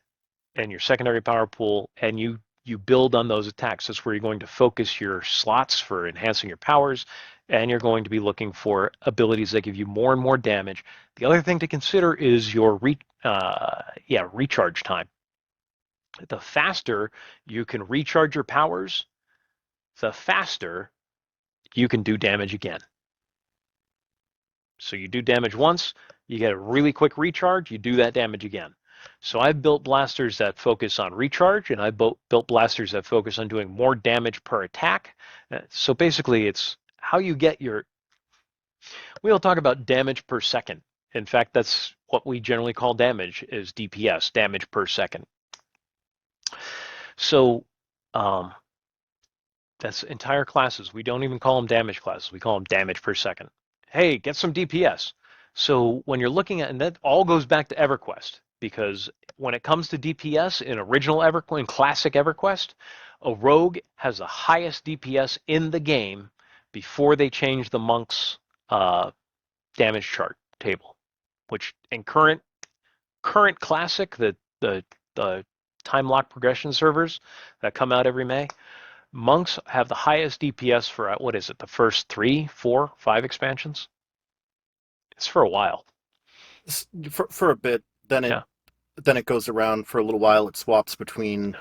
B: your secondary power pool, and you build on those attacks. That's where you're going to focus your slots for enhancing your powers, and you're going to be looking for abilities that give you more and more damage. The other thing to consider is your recharge time. The faster you can recharge your powers, the faster you can do damage again. So you do damage once, you get a really quick recharge, you do that damage again. So I've built blasters that focus on recharge, and I've built blasters that focus on doing more damage per attack. So basically, it's how you get your... We'll talk about damage per second. In fact, that's what we generally call damage, is DPS, damage per second. So that's entire classes. We don't even call them damage classes. We call them damage per second. Hey, get some DPS. So when you're looking at, and that all goes back to EverQuest, because when it comes to DPS in original EverQuest, in classic EverQuest, a rogue has the highest DPS in the game before they change the monk's damage chart table, which in current classic, the time lock progression servers that come out every May, monks have the highest DPS for, what is it, the first 3, 4, 5 expansions? It's for a while.
A: For a bit, then it goes around for a little while. It swaps between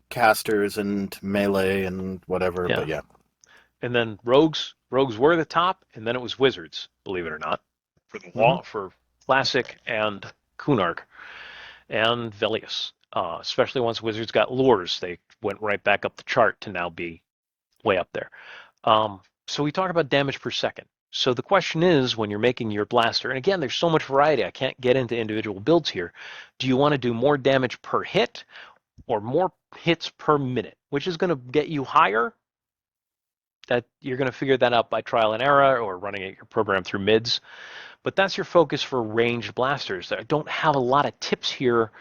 A: casters and melee and whatever.
B: Yeah.
A: But yeah.
B: And then rogues were the top, and then it was wizards, believe it or not, for classic and Kunark and Velius. Especially once wizards got lures, they went right back up the chart to now be way up there. So we talk about damage per second. So the question is, when you're making your blaster, and again, there's so much variety, I can't get into individual builds here. Do you want to do more damage per hit or more hits per minute? Which is going to get you higher? That you're going to figure that out by trial and error or running your program through mids. But that's your focus for ranged blasters. I don't have a lot of tips here.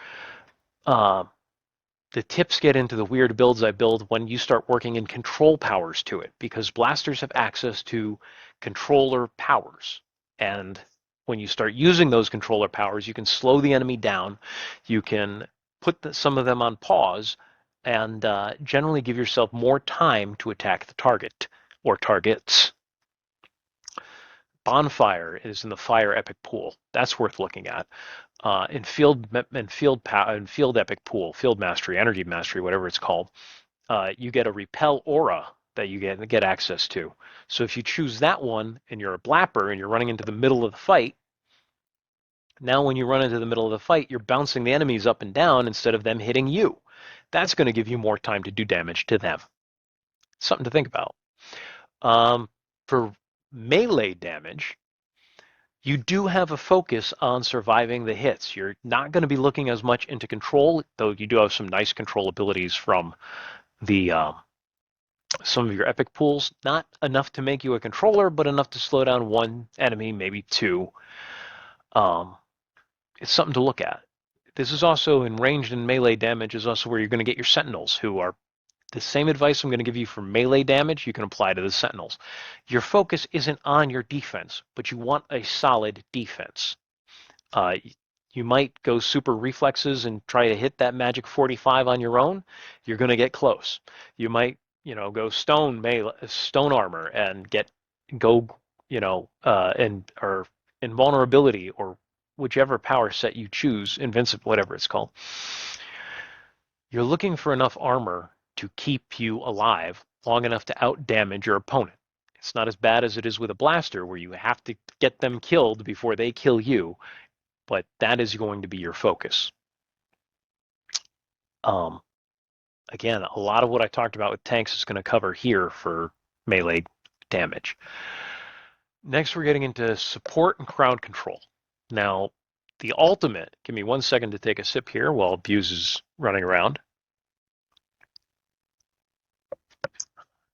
B: The tips get into the weird builds I build when you start working in control powers to it, because blasters have access to controller powers. And when you start using those controller powers, you can slow the enemy down. You can put some of them on pause and generally give yourself more time to attack the target or targets. Bonfire is in the fire epic pool. That's worth looking at. In field epic pool, field mastery, energy mastery, whatever it's called, you get a repel aura that you get access to. So if you choose that one and you're a blapper and you're running into the middle of the fight, Now when you run into the middle of the fight, you're bouncing the enemies up and down instead of them hitting you. That's going to give you more time to do damage to them. Something to think about. For melee damage, you do have a focus on surviving the hits. You're not going to be looking as much into control, though you do have some nice control abilities from the some of your epic pools. Not enough to make you a controller, but enough to slow down one enemy, maybe two. It's something to look at. This is also in ranged and melee damage is also where you're going to get your sentinels, who are the same advice I'm going to give you for melee damage, you can apply to the sentinels. Your focus isn't on your defense, but you want a solid defense. Uh, you might go super reflexes and try to hit that magic 45 on your own. You're going to get close. You might, go stone armor and go, or invulnerability or whichever power set you choose, invincible, whatever it's called. You're looking for enough armor to keep you alive long enough to outdamage your opponent. It's not as bad as it is with a blaster where you have to get them killed before they kill you, but that is going to be your focus. Again, a lot of what I talked about with tanks is going to cover here for melee damage. Next, we're getting into support and crowd control. Now, the ultimate, give me 1 second to take a sip here while Buse is running around.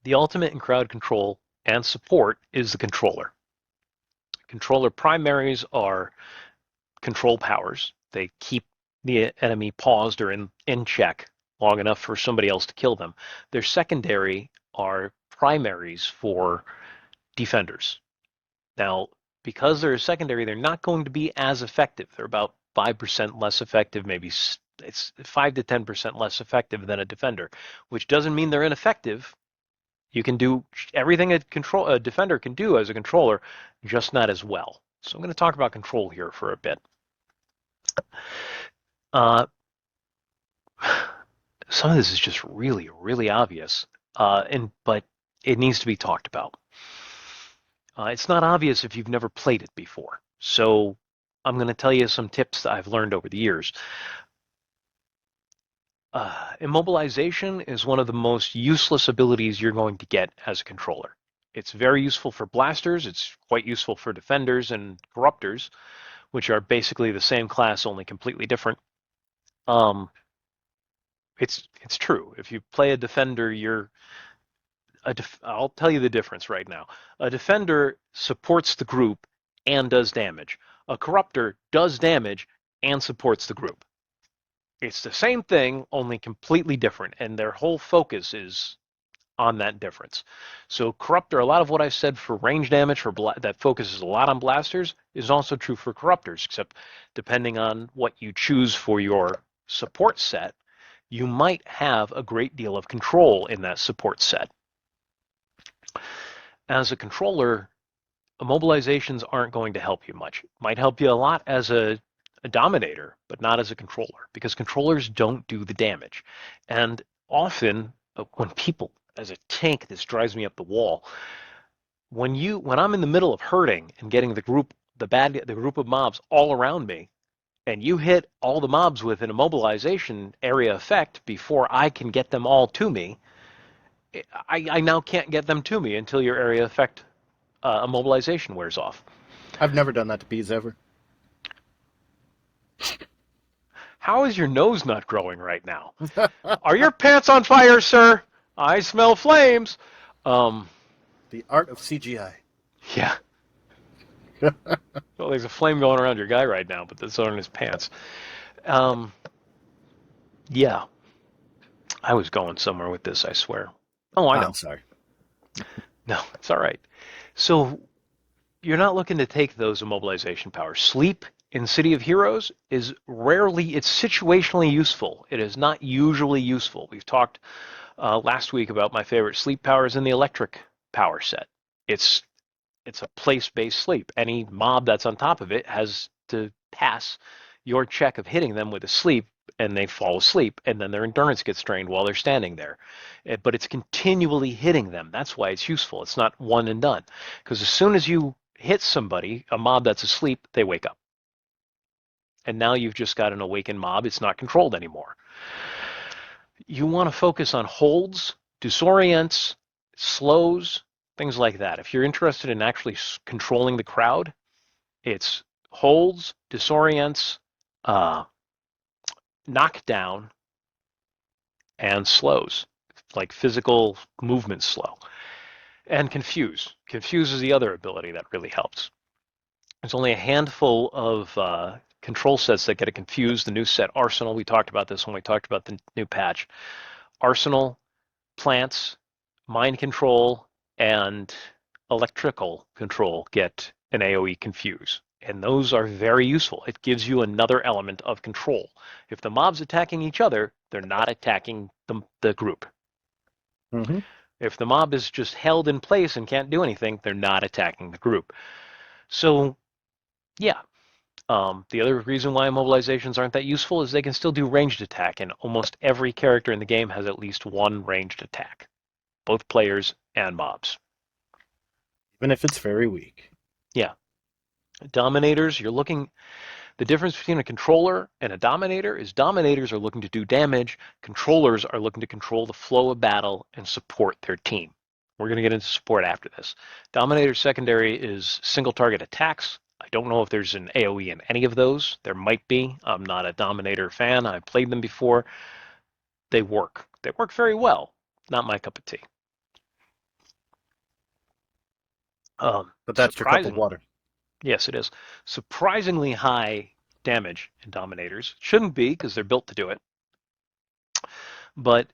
B: The ultimate in crowd control and support is the controller. Controller primaries are control powers. They keep the enemy paused or in check long enough for somebody else to kill them. Their secondary are primaries for defenders. Now, because they're a secondary, they're not going to be as effective. They're about 5% less effective, maybe it's 5 to 10% less effective than a defender, which doesn't mean they're ineffective. You can do everything a defender can do as a controller, just not as well. So I'm going to talk about control here for a bit. Some of this is just really, really obvious, but it needs to be talked about. It's not obvious if you've never played it before. So I'm going to tell you some tips that I've learned over the years. Immobilization is one of the most useless abilities you're going to get as a controller. It's very useful for blasters. It's quite useful for defenders and corruptors, which are basically the same class, only completely different. It's true. If you play a defender, I'll tell you the difference right now. A defender supports the group and does damage. A corruptor does damage and supports the group. It's the same thing, only completely different, and their whole focus is on that difference. So corruptor, a lot of what I said for range damage that focuses a lot on blasters is also true for corruptors, except depending on what you choose for your support set, you might have a great deal of control in that support set. As a controller, immobilizations aren't going to help you much. Might help you a lot as a dominator, but not as a controller, because controllers don't do the damage. And often, when people, as a tank, this drives me up the wall. When I'm in the middle of hurting and getting the group of mobs all around me, and you hit all the mobs with an immobilization area effect before I can get them all to me, I now can't get them to me until your area effect immobilization wears off.
A: I've never done that to bees ever.
B: How is your nose not growing right now? Are your pants on fire, sir? I smell flames.
A: The art of CGI.
B: Yeah. Well, there's a flame going around your guy right now, but that's on his pants. Yeah. I was going somewhere with this, I swear. Oh, I know.
A: I'm sorry.
B: No, it's all right. So you're not looking to take those immobilization powers. Sleep in City of Heroes is it's situationally useful. It is not usually useful. We've talked last week about my favorite sleep powers in the electric power set. It's a place-based sleep. Any mob that's on top of it has to pass your check of hitting them with a sleep, and they fall asleep, and then their endurance gets strained while they're standing there. But it's continually hitting them. That's why it's useful. It's not one and done. Because as soon as you hit somebody, a mob that's asleep, they wake up. and now you've just got an awakened mob. It's not controlled anymore. You want to focus on holds, disorients, slows, things like that. If you're interested in actually controlling the crowd, it's holds, disorients, knockdown, and slows, like physical movement slow. And confuse. Confuse is the other ability that really helps. There's only a handful of control sets that get a confuse. The new set, Arsenal, we talked about this when we talked about the new patch. Arsenal, plants, mind control, and electrical control get an AoE confuse. And those are very useful. It gives you another element of control. If the mob's attacking each other, they're not attacking the group.
A: Mm-hmm.
B: If the mob is just held in place and can't do anything, they're not attacking the group. So, yeah. The other reason why immobilizations aren't that useful is they can still do ranged attack, and almost every character in the game has at least one ranged attack, both players and mobs.
A: Even if it's very weak.
B: Yeah. Dominators, you're looking. The difference between a controller and a dominator is dominators are looking to do damage, controllers are looking to control the flow of battle and support their team. We're going to get into support after this. Dominator secondary is single target attacks. I don't know if there's an AoE in any of those. There might be. I'm not a dominator fan. I've played them before. They work. They work very well. Not my cup of tea.
A: But that's your cup of water.
B: Yes, it is. Surprisingly high damage in Dominators. Shouldn't be, because they're built to do it. But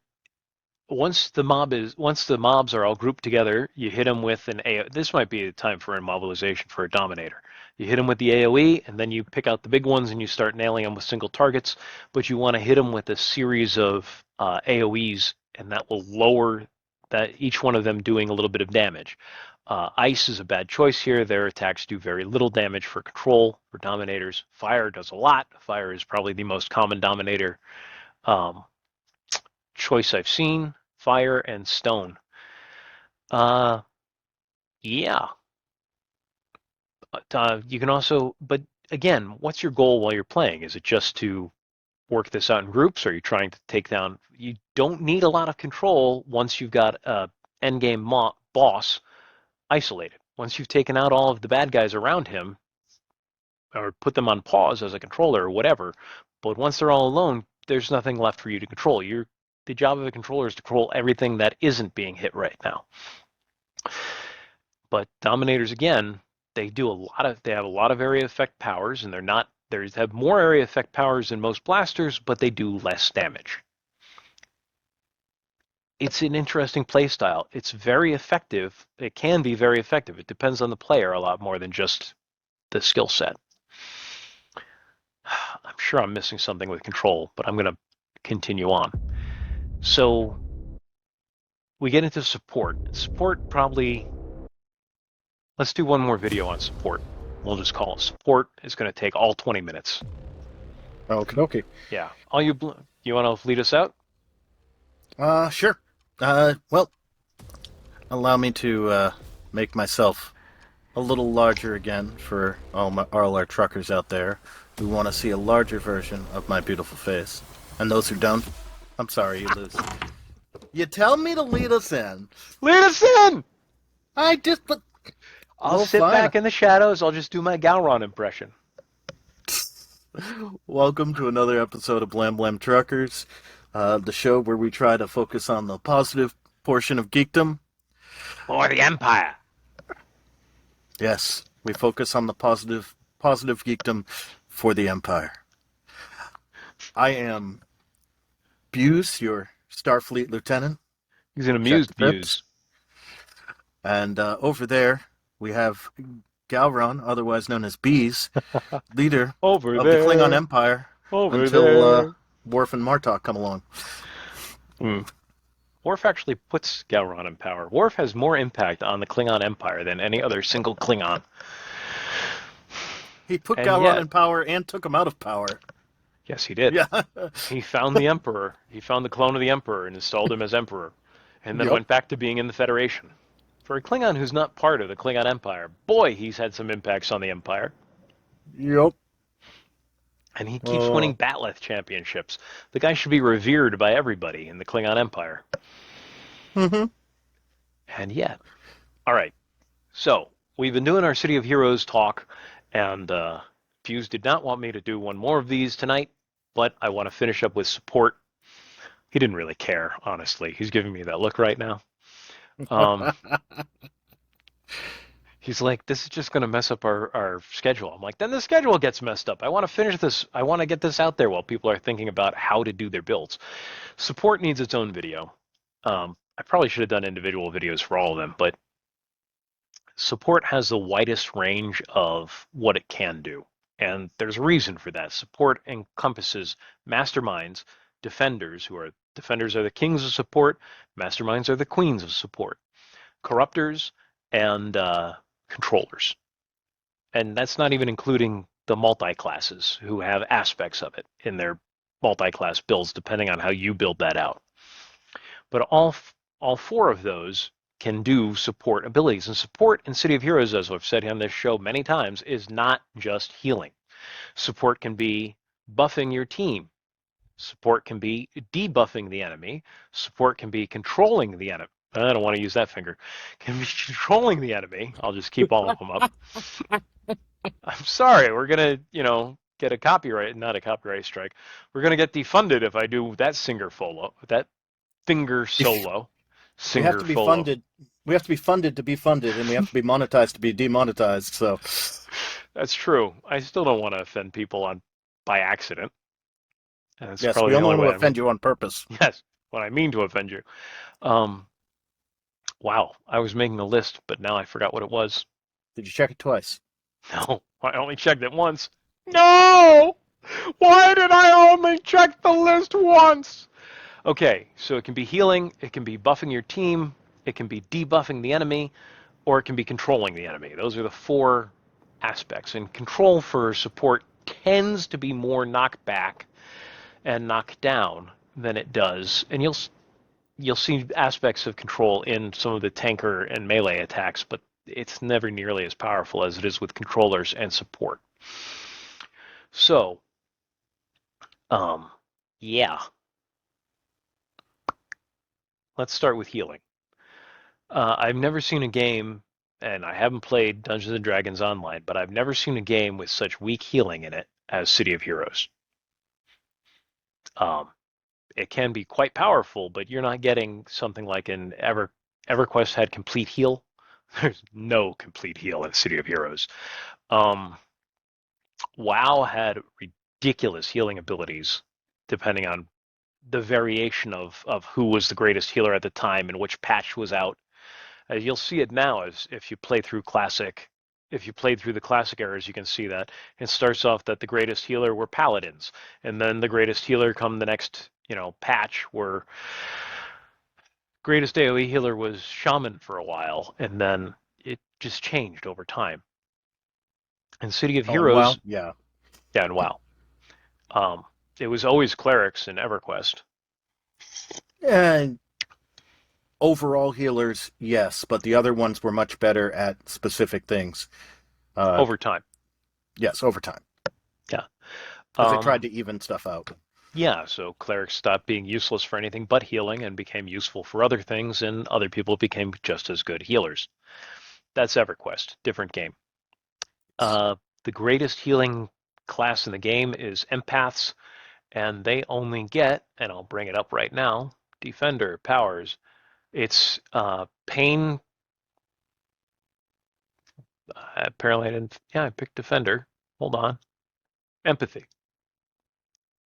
B: once the mobs are all grouped together, you hit them with an AoE. This might be a time for immobilization for a Dominator. You hit them with the AoE, and then you pick out the big ones and you start nailing them with single targets. But you want to hit them with a series of AoEs, and that will lower that each one of them doing a little bit of damage. Ice is a bad choice here. Their attacks do very little damage for control for dominators. Fire does a lot. Fire is probably the most common dominator choice I've seen. Fire and stone. Yeah. You can also, but again, what's your goal while you're playing? Is it just to work this out in groups? Or are you trying to take down? You don't need a lot of control once you've got a endgame boss isolated. Once you've taken out all of the bad guys around him, or put them on pause as a controller or whatever, but once they're all alone, there's nothing left for you to control. The job of a controller is to control everything that isn't being hit right now. But dominators, again, they have a lot of area effect powers, and they have more area effect powers than most blasters, but they do less damage. It's an interesting playstyle. It's very effective. It can be very effective. It depends on the player a lot more than just the skill set. I'm sure I'm missing something with control, but I'm going to continue on. So we get into support. Support probably, let's do one more video on support. We'll just call it support. It's going to take all 20 minutes.
A: Okay.
B: Yeah. You want to lead us out?
A: Sure. Well, allow me to make myself a little larger again for all our truckers out there who want to see a larger version of my beautiful face. And those who don't, I'm sorry, you lose. You tell me to lead us in.
B: Lead us in! I'll sit back in the shadows. I'll just do my Gowron impression.
A: Welcome to another episode of Blam Blam Truckers, the show where we try to focus on the positive portion of geekdom.
B: For the Empire.
A: Yes, we focus on the positive geekdom for the Empire. I am Buse, your Starfleet lieutenant.
B: He's an amused Buse.
A: And over there, we have Galron, otherwise known as Bees, leader of the Klingon Empire until Worf and Martok come along.
B: Worf actually puts Galron in power. Worf has more impact on the Klingon Empire than any other single Klingon.
A: He put Galron in power and took him out of power.
B: Yes, he did.
A: Yeah.
B: He found the Emperor. He found the clone of the Emperor and installed him as Emperor. And then went back to being in the Federation. For a Klingon who's not part of the Klingon Empire, boy, he's had some impacts on the Empire.
A: Yep.
B: And he keeps winning
A: Oh.
B: Batleth championships. The guy should be revered by everybody in the Klingon Empire.
A: Hmm.
B: And yet, all right. So we've been doing our City of Heroes talk, and Fuse did not want me to do one more of these tonight, but I want to finish up with support. He didn't really care, honestly. He's giving me that look right now. Um, he's like, this is just going to mess up our schedule. I'm like, then the schedule gets messed up. I want to finish this. I want to get this out there while people are thinking about how to do their builds. Support needs its own video. I probably should have done individual videos for all of them, but support has the widest range of what it can do. And there's a reason for that. Support encompasses masterminds, defenders are the kings of support, masterminds are the queens of support, corruptors, and controllers. And that's not even including the multi-classes who have aspects of it in their multi-class builds, depending on how you build that out. But all four of those can do support abilities. And support in City of Heroes, as I've said on this show many times, is not just healing. Support can be buffing your team. Support can be debuffing the enemy. Support can be controlling the enemy. I don't want to use that finger. Can be controlling the enemy. I'll just keep all of them up. I'm sorry. We're gonna, get a copyright, not a copyright strike. We're gonna get defunded if I do that finger solo,
A: We have
B: singer
A: to be
B: solo.
A: funded. We have to be funded to be funded, and we have to be monetized to be demonetized. So,
B: That's true. I still don't want to offend people on by accident. And that's
A: yes,
B: probably
A: we
B: the
A: only
B: only
A: want to
B: way I'm.
A: offend you on purpose.
B: Yes, when I mean to offend you. Um, wow, I was making a list, but now I forgot what it was.
A: Did you check it twice?
B: No, I only checked it once. No! Why did I only check the list once? Okay, so it can be healing, it can be buffing your team, it can be debuffing the enemy, or it can be controlling the enemy. Those are the four aspects. And control for support tends to be more knockback and knockdown than it does. And you'll see aspects of control in some of the tanker and melee attacks, but it's never nearly as powerful as it is with controllers and support. So, um, yeah, let's start with healing. I've never seen a game, and I haven't played Dungeons and Dragons Online, but I've never seen a game with such weak healing in it as City of Heroes. Um, it can be quite powerful, but you're not getting something like an EverQuest had complete heal. There's no complete heal in City of Heroes. Um, WoW had ridiculous healing abilities, depending on the variation of who was the greatest healer at the time and which patch was out. You'll see it now as if you play through classic. If you played through the classic eras, you can see that it starts off that the greatest healer were paladins, and then the greatest healer come the next patch were greatest AoE healer was shaman for a while, and then it just changed over time. In City of
A: Oh, and
B: Heroes,
A: well, yeah.
B: yeah, and WoW, um, it was always clerics in EverQuest.
A: And overall healers, yes, but the other ones were much better at specific things. Uh,
B: Over time.
A: yes, over time,
B: Yeah.
A: as they tried
B: Um,
A: to even stuff out.
B: yeah, so clerics stopped being useless for anything but healing and became useful for other things, and other people became just as good healers. That's EverQuest, different game. Uh, the greatest healing class in the game is empaths, and they only get, and I'll bring it up right now, Defender powers. It's pain. Apparently, I didn't. Yeah, I picked Defender. Hold on. Empathy.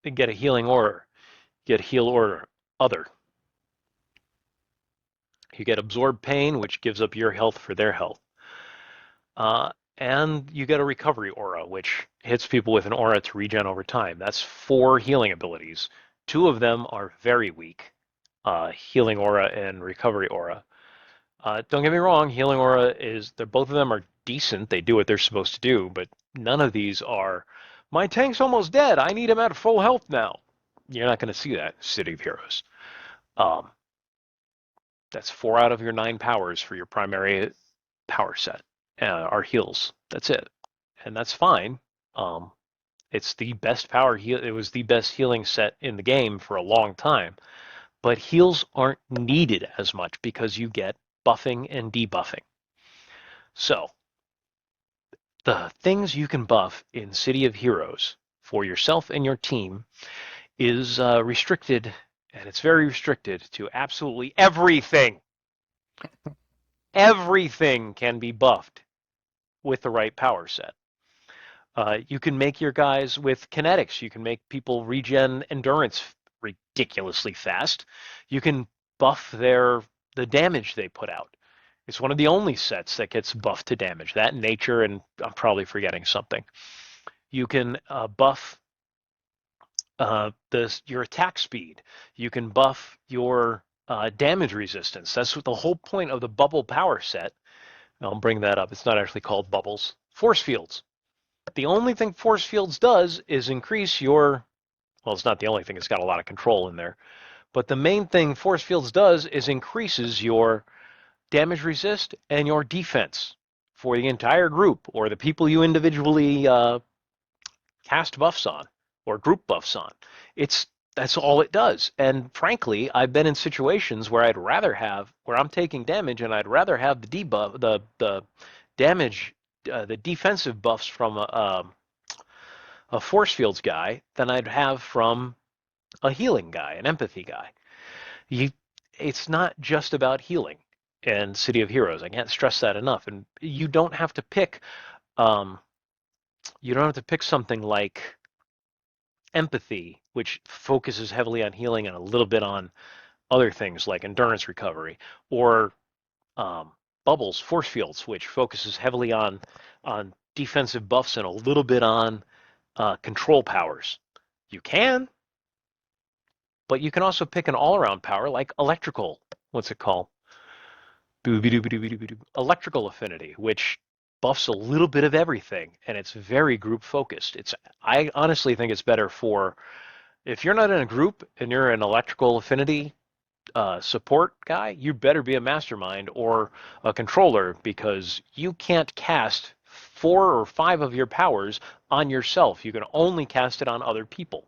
B: They get a healing order. Get heal order. Other. You get absorb pain, which gives up your health for their health. Uh, and you get a recovery aura, which hits people with an aura to regen over time. That's four healing abilities. Two of them are very weak, healing aura and recovery aura. Don't get me wrong, healing aura both of them are decent. They do what they're supposed to do, but none of these are, my tank's almost dead. I need him at full health now. You're not going to see that in City of Heroes. Um, that's 4 out of your 9 powers for your primary power set are heals. That's it, and that's fine. Um, It's the best power heal. It was the best healing set in the game for a long time. But heals aren't needed as much because you get buffing and debuffing. So the things you can buff in City of Heroes for yourself and your team is restricted, and it's very restricted to absolutely everything. Everything can be buffed with the right power set. You can make your guys with kinetics. You can make people regen endurance ridiculously fast. You can buff the damage they put out. It's one of the only sets that gets buffed to damage. That nature, and I'm probably forgetting something. You can buff your attack speed. You can buff your damage resistance. That's what the whole point of the bubble power set. I'll bring that up. It's not actually called bubbles. Force fields. The only thing force fields does is increase your, well, it's not the only thing, it's got a lot of control in there, but the main thing force fields does is increases your damage resist and your defense for the entire group or the people you individually cast buffs on or group buffs on. It's That's all it does. And frankly, I've been in situations where where I'm taking damage and I'd rather have the debuff, the damage, the defensive buffs from a force fields guy than I'd have from a healing guy, an empathy guy. You, it's not just about healing in City of Heroes. I can't stress that enough. And um, you don't have to pick something like empathy, which focuses heavily on healing and a little bit on other things like endurance recovery, or um, bubbles, force fields, which focuses heavily on defensive buffs and a little bit on control powers. You can, but you can also pick an all-around power like electrical. What's it called? Electrical affinity, which buffs a little bit of everything, and it's very group focused. I honestly think it's better for if you're not in a group and you're an electrical affinity support guy, you better be a mastermind or a controller because you can't cast 4 or 5 of your powers on yourself. You can only cast it on other people.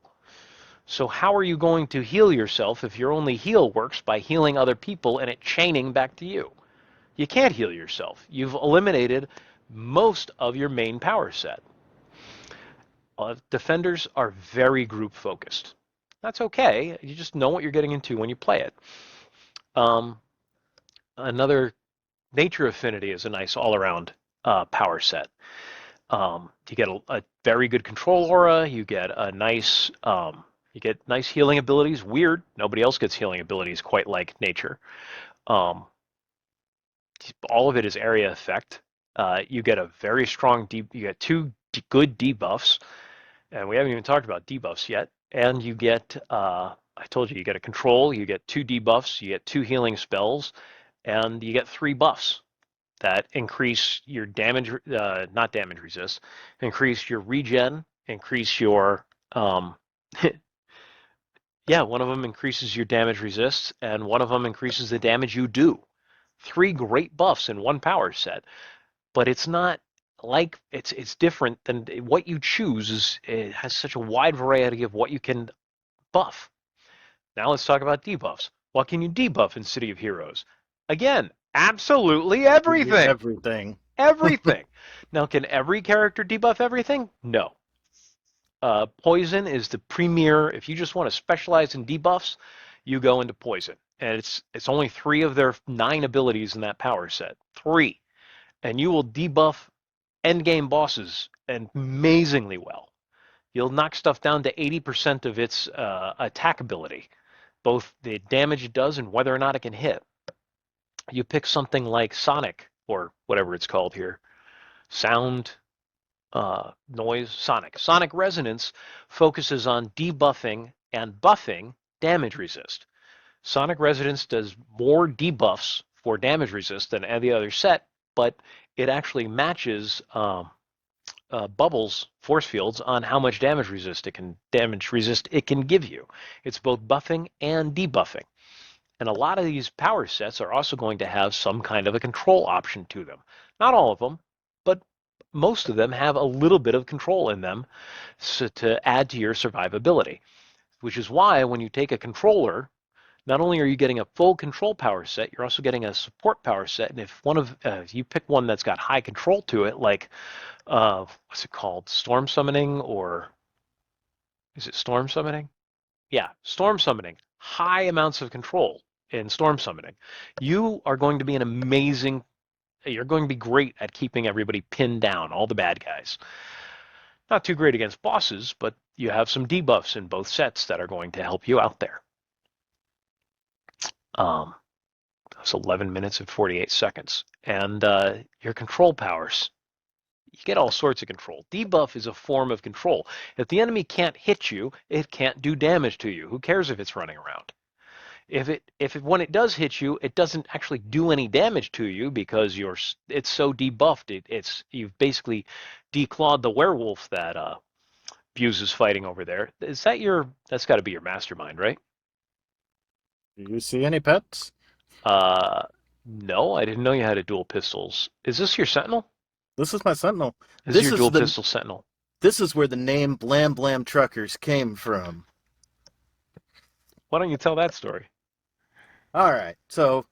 B: So how are you going to heal yourself if your only heal works by healing other people and it chaining back to you? You can't heal yourself. You've eliminated most of your main power set. Defenders are very group focused. That's okay. You just know what you're getting into when you play it. Um, Another nature affinity is a nice all-around power set. You get a very good control aura. You get nice healing abilities. Weird, nobody else gets healing abilities quite like nature. Um, all of it is area effect. You get a very strong you get good debuffs, and we haven't even talked about debuffs yet. And you get, I told you, you get a control. You get 2 debuffs. You get 2 healing spells, and you get 3 buffs that increase your damage, not damage resist, increase your regen, increase your, yeah, one of them increases your damage resist, and one of them increases the damage you do. 3 great buffs in one power set, but it's not like it's different than what you choose. It has such a wide variety of what you can buff. Now let's talk about debuffs. What can you debuff in City of Heroes? Again, absolutely everything.
A: Everything.
B: Everything. Now, can every character debuff everything? No. Poison is the premier. If you just want to specialize in debuffs, you go into poison, and it's only 3 of their 9 abilities in that power set. 3, and you will debuff endgame bosses amazingly well. You'll knock stuff down to 80% of its attack ability, both the damage it does and whether or not it can hit. You pick something like Sonic or whatever it's called here, sound, noise, sonic. Sonic resonance focuses on debuffing and buffing damage resist. Sonic resonance does more debuffs for damage resist than any other set, but it actually matches Bubbles force fields on how much damage resist it can give you. It's both buffing and debuffing. And a lot of these power sets are also going to have some kind of a control option to them. Not all of them, but most of them have a little bit of control in them, so to add to your survivability. Which is why when you take a controller, not only are you getting a full control power set, you're also getting a support power set. And if you pick one that's got high control to it, like what's it called, storm summoning, or is it storm summoning? Yeah, storm summoning, high amounts of control in storm summoning. You are going to be an amazing. You're going to be great at keeping everybody pinned down, all the bad guys. Not too great against bosses, but you have some debuffs in both sets that are going to help you out there. That's 11 minutes and 48 seconds. And your control powers, you get all sorts of control. Debuff is a form of control. If the enemy can't hit you, it can't do damage to you. Who cares if it's running around? When it does hit you, it doesn't actually do any damage to you because it's so debuffed. You've basically declawed the werewolf that Buse is fighting over there. That's got to be your mastermind, right?
A: Do you see any pets?
B: Uh, no, I didn't know you had a dual pistols. Is this your sentinel?
A: This is my sentinel.
B: This is
A: This
B: your
A: is
B: dual
A: the
B: pistol sentinel.
A: this is where the name Blam Blam Truckers came from.
B: Why don't you tell that story?
A: All right, so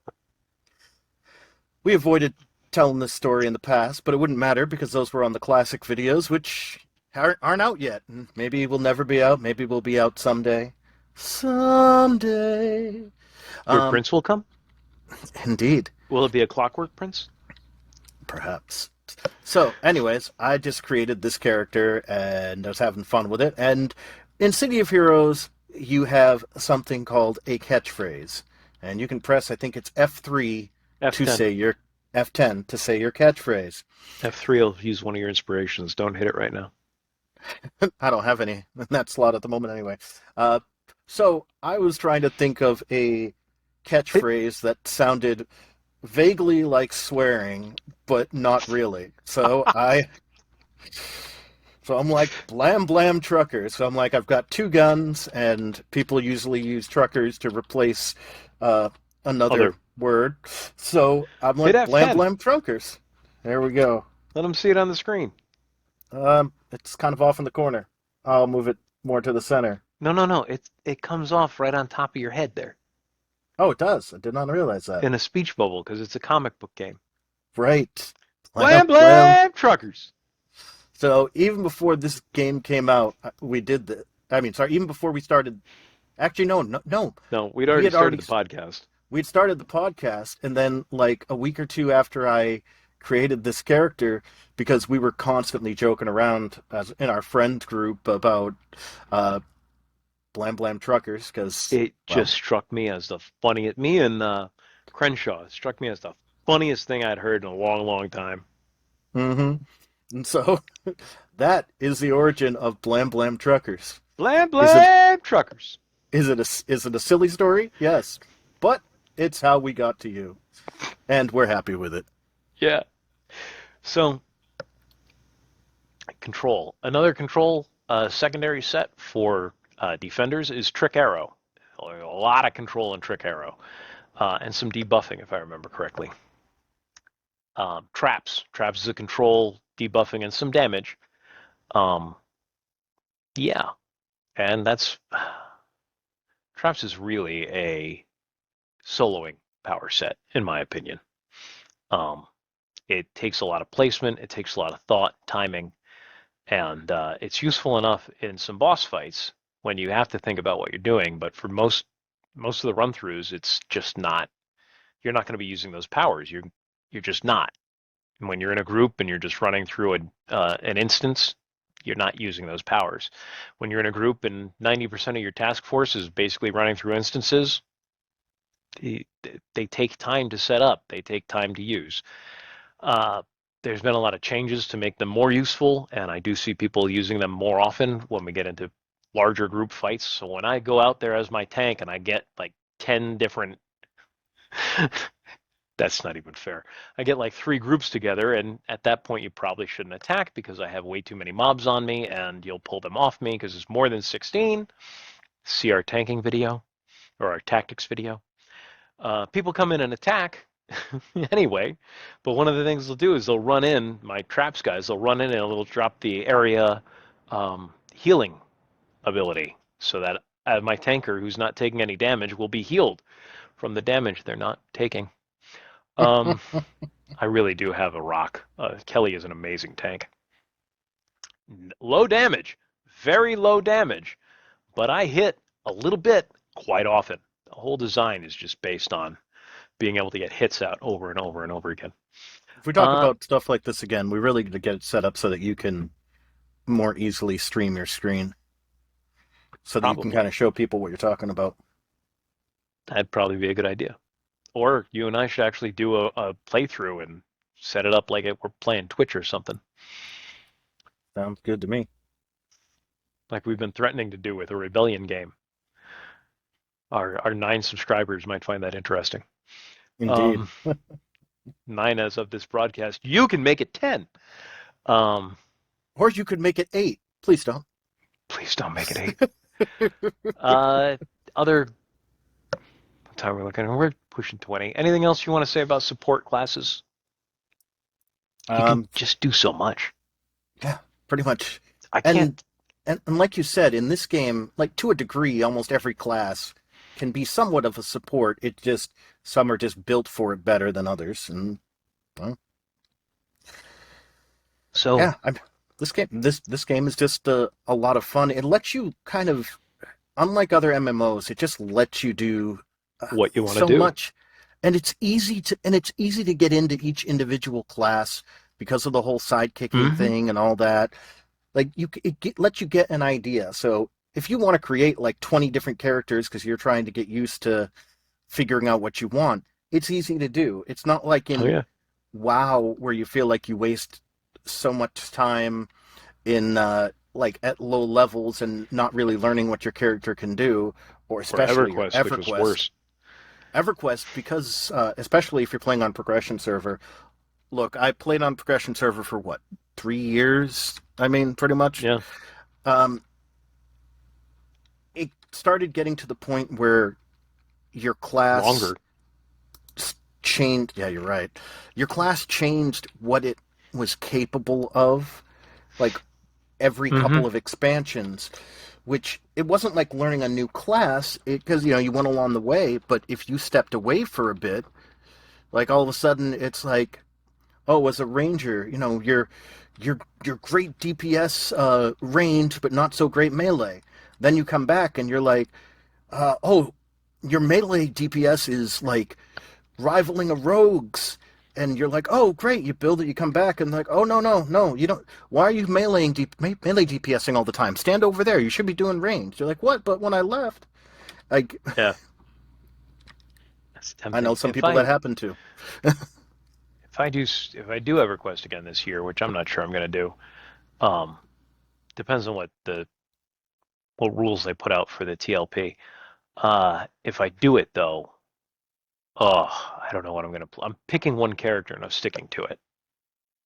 A: we avoided telling this story in the past, but it wouldn't matter because those were on the classic videos, which aren't out yet. Maybe we'll never be out. Maybe we'll be out someday. Someday.
B: Your
A: Um,
B: prince will come?
A: Indeed.
B: Will it be a clockwork prince?
A: Perhaps. So, anyways, I just created this character and I was having fun with it. And in City of Heroes, you have something called a catchphrase. And you can press, I think it's F3 to
B: F10.
A: say your F10 to say your catchphrase.
B: F3 will use one of your inspirations. Don't hit it right now.
A: I don't have any in that slot at the moment anyway. So I was trying to think of a catchphrase that sounded vaguely like swearing, but not really. So I'm like, blam blam trucker. So I'm like, I've got two guns, and people usually use truckers to replace another
B: Other.
A: word. So I'm
B: Hit
A: like, blam
B: F10.
A: blam truckers. There we go.
B: Let them see it on the screen.
A: It's kind of off in the corner. I'll move it more to the center.
B: No, no, no. It comes off right on top of your head there
A: Oh, it does. I did not realize that.
B: in a speech bubble because it's a comic book game.
A: Right. Blam
B: Blam
A: blam.
B: blam truckers.
A: So even before this game came out, we did the. I mean, sorry. Even before we started. Actually, no.
B: No, we'd
A: We
B: already
A: had
B: started
A: already
B: the podcast.
A: we'd started the podcast, and then like a week or two after I created this character, because we were constantly joking around as in our friend group about blam blam truckers, because
B: It just struck me as the funniest. Me and Crenshaw it struck me as the funniest thing I'd heard in a long, long time.
A: mm-hmm. And so that is the origin of blam blam truckers.
B: Blam
A: Is it
B: blam truckers.
A: is it a silly story? Yes, but it's how we got to you, and we're happy with it.
B: Yeah. So control. Another control secondary set for defenders is Trick Arrow. A lot of control in Trick Arrow, and some debuffing if I remember correctly. Traps. Traps is a control, debuffing, and some damage. Um, yeah, and that's Traps is really a soloing power set in my opinion. Um, it takes a lot of placement, it takes a lot of thought, timing, and it's useful enough in some boss fights when you have to think about what you're doing. But for most of the run throughs, it's just not. You're not going to be using those powers. You're just not. And when you're in a group and you're just running through an instance, you're not using those powers. When you're in a group and 90% of your task force is basically running through instances, they take time to set up. They take time to use. Uh, there's been a lot of changes to make them more useful, and I do see people using them more often when we get into larger group fights. So when I go out there as my tank and I get like 10 different that's not even fair. I get like 3 groups together, and at that point you probably shouldn't attack because I have way too many mobs on me, and you'll pull them off me because it's more than 16. See our tanking video or our tactics video. People come in and attack, Anyway, but one of the things they'll do is they'll run in, my traps guys, they'll run in and it'll drop the area healing ability so that my tanker who's not taking any damage will be healed from the damage they're not taking. Um, I really do have a rock. Kelly is an amazing tank. Low damage, very low damage, but I hit a little bit quite often. The whole design is just based on being able to get hits out over and over and over again.
A: If we talk about stuff like this again, we really need to get it set up so that you can more easily stream your screen, so that you can
B: Probably.
A: kind of show people what you're talking about.
B: That'd probably be a good idea. Or you and I should actually do a playthrough and set it up like we're playing Twitch or something,
A: Sounds good to me.
B: like we've been threatening to do with a Rebellion game. Our 9 subscribers might find that interesting.
A: Indeed.
B: Um, 9 as of this broadcast. You can make it 10.
A: Or you could make it 8. Please don't.
B: Please don't make it 8. Other what time we're looking at? We're pushing 20. Anything else you want to say about support classes? You can just do so much.
A: Yeah, pretty much.
B: I can't.
A: And like you said, in this game, like to a degree, almost every class can be somewhat of a support. It just some are just built for it better than others, and well,
B: So
A: yeah, this game is just a lot of fun. It lets you kind of, unlike other MMOs, it just lets you do
B: what you want to
A: so
B: do.
A: much, and it's easy to get into each individual class because of the whole sidekicking thing and all that. Like lets you get an idea. So if you want to create like 20 different characters because you're trying to get used to figuring out what you want, it's easy to do. It's not like
B: Oh
A: in
B: yeah.
A: WoW where you feel like you waste so much time in like at low levels and not really learning what your character can do, or
B: Or
A: especially your
B: EverQuest, which was worse.
A: EverQuest, because especially if you're playing on progression server. Look, I played on progression server for what, 3 years? I mean, pretty much.
B: Yeah.
A: Um, it started getting to the point where your class
B: Longer.
A: changed. Yeah, you're right. Your class changed what it was capable of, like every
B: Mm-hmm.
A: couple of expansions. Which it wasn't like learning a new class, because you went along the way. But if you stepped away for a bit, like all of a sudden, it's like, oh, as a ranger, you're great DPS range, but not so great melee. Then you come back and you're like, oh, your melee DPS is like rivaling a rogue's, and you're like, oh, great, you build it, you come back, and like, oh, no, no, no, you don't. Why are you melee DPSing all the time? Stand over there. You should be doing range. You're like, what? But when I left, like,
B: Yeah. That's
A: I know
B: tempting.
A: some people that happened to.
B: If I do EverQuest again this year, which I'm not sure I'm going to do, um, depends on what rules they put out for the TLP. If I do it though, I don't know what I'm going to play. I'm picking one character and I'm sticking to it.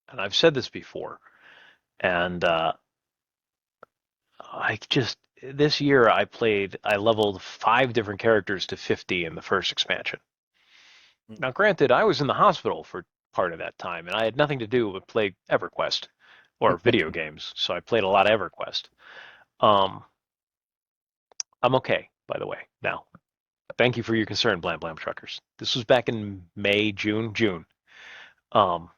B: And I've said this before, and I just this year I leveled 5 different characters to 50 in the first expansion. Now, granted, I was in the hospital for part of that time, and I had nothing to do but play EverQuest or video games, so I played a lot of EverQuest. Um, I'm okay, by the way. Now, thank you for your concern, Blam Blam Truckers. This was back in May, June, um,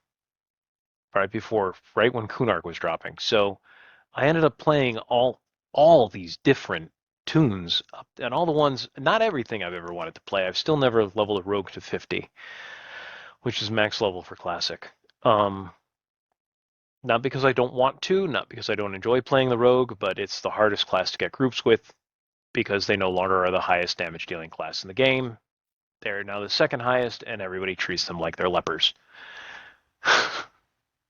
B: right when Kunark was dropping. So I ended up playing all these different tunes and all the ones. Not everything I've ever wanted to play. I've still never leveled a rogue to 50, which is max level for classic. Not because I don't want to, not because I don't enjoy playing the rogue, but it's the hardest class to get groups with because they no longer are the highest damage dealing class in the game. They're now the second highest, and everybody treats them like they're lepers,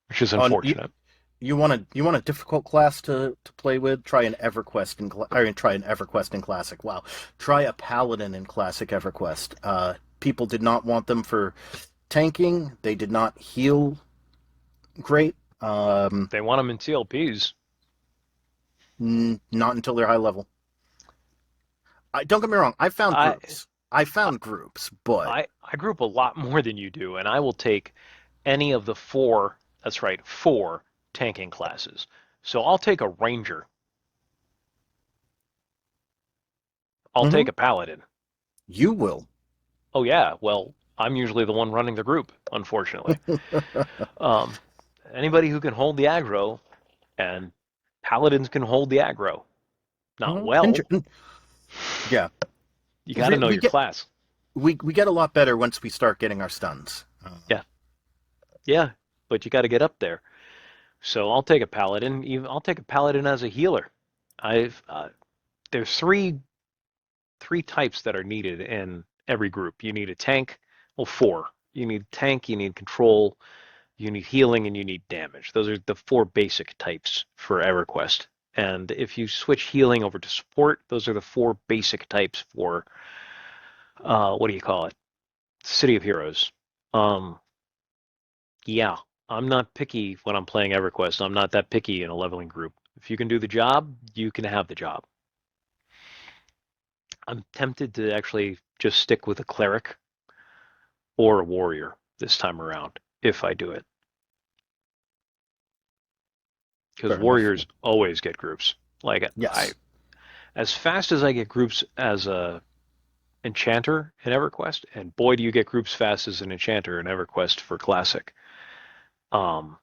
B: which is
A: On
B: unfortunate.
A: you want a difficult class to play with? Try an EverQuest try an EverQuest in Classic. Wow, try a Paladin in Classic EverQuest. People did not want them for tanking. They did not heal great.
B: They want them in TLPs.
A: Not until they're high level. Don't get me wrong. I found
B: I
A: groups. I found groups, but
B: I group a lot more than you do, and I will take any of the four, that's right, four tanking classes. So I'll take a ranger. I'll take
A: mhm,
B: a paladin.
A: you will.
B: Oh yeah, well, I'm usually the one running the group, unfortunately. Um, Anybody who can hold the aggro, and paladins can hold the aggro. Not
A: Mhm.
B: well.
A: Yeah,
B: You got to know
A: we
B: your
A: get
B: class.
A: we get a lot better once we start getting our stuns.
B: Yeah, yeah, but you got to get up there. So I'll take a paladin. Even I'll take a paladin as a healer. I've There's three types that are needed in every group. You need a tank, well, four. You need tank, you need control, you need healing, and you need damage. Those are the four basic types for EverQuest. And if you switch healing over to support, those are the four basic types for what do you call it? City of Heroes. Um, yeah, I'm not picky when I'm playing EverQuest. I'm not that picky in a leveling group. If you can do the job, you can have the job. I'm tempted to actually just stick with a cleric or a warrior this time around if I do it. Because
A: Fair enough.
B: warriors always get groups. Like
A: Yes.
B: as fast as I get groups as a enchanter in EverQuest, and boy, do you get groups fast as an enchanter in EverQuest for classic. Um,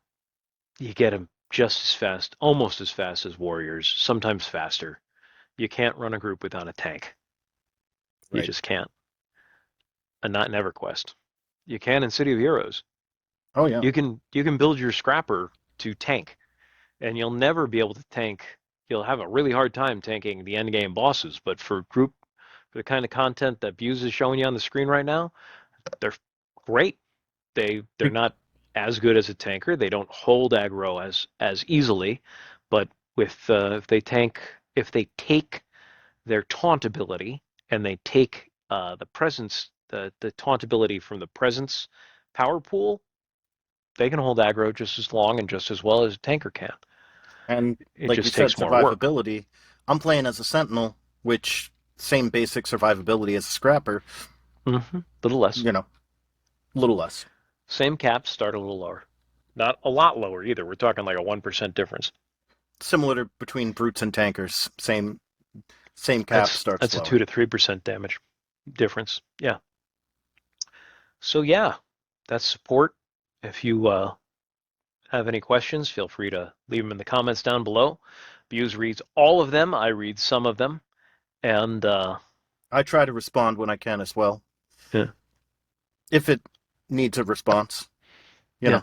B: you get them just as fast, almost as fast as warriors, sometimes faster. You can't run a group without a tank. You
A: Right.
B: just can't, and not in EverQuest. You can in City of Heroes.
A: Oh yeah.
B: You can build your scrapper to tank, and you'll never be able to tank. You'll have a really hard time tanking the end game bosses. But for the kind of content that Buse is showing you on the screen right now, they're great. They're not as good as a tanker. They don't hold aggro as easily, but with if they take their taunt ability and they take the taunt ability from the presence power pool, they can hold aggro just as long and just as well as a tanker can.
A: And
B: It
A: like you
B: just
A: said,
B: takes more work.
A: survivability. I'm playing as a sentinel, which same basic survivability as a scrapper.
B: Little less.
A: You know, a little less.
B: Same caps, start a little lower. Not a lot lower either. We're talking like a 1% difference.
A: Similar to between brutes and tankers. Same cap starts
B: That's a 2
A: lower.
B: to 3% damage difference. Yeah. So yeah, that's support. If you have any questions, feel free to leave them in the comments down below. Buse reads all of them. I read some of them, and
A: I try to respond when I can as well,
B: yeah,
A: if it needs a response. You
B: yeah.
A: know.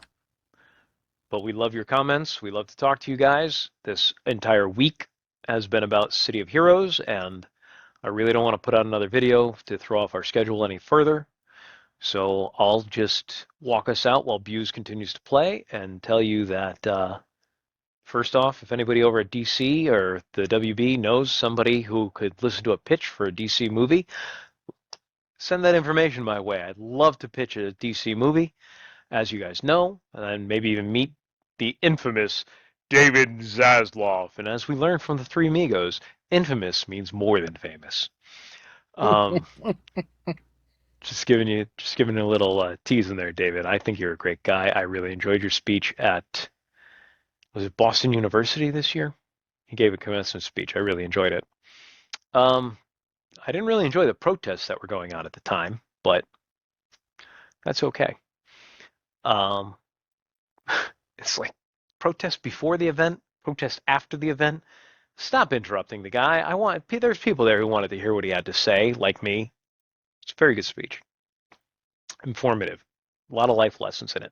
B: But we love your comments. We love to talk to you guys. This entire week has been about City of Heroes, and I really don't want to put out another video to throw off our schedule any further. So I'll just walk us out while Buse continues to play and tell you that first off, if anybody over at DC or the WB knows somebody who could listen to a pitch for a DC movie, send that information my way. I'd love to pitch a DC movie, as you guys know, and maybe even meet the infamous David Zaslav. And as we learned from the Three Amigos, infamous means more than famous. Um, just giving you a little tease in there, David. I think you're a great guy. I really enjoyed your speech at, was it Boston University this year? He gave a commencement speech. I really enjoyed it. Um, I didn't really enjoy the protests that were going on at the time, but that's okay. Um, it's like protest before the event, protest after the event. Stop interrupting the guy. There's people there who wanted to hear what he had to say, like me. It's a very good speech, informative, a lot of life lessons in it,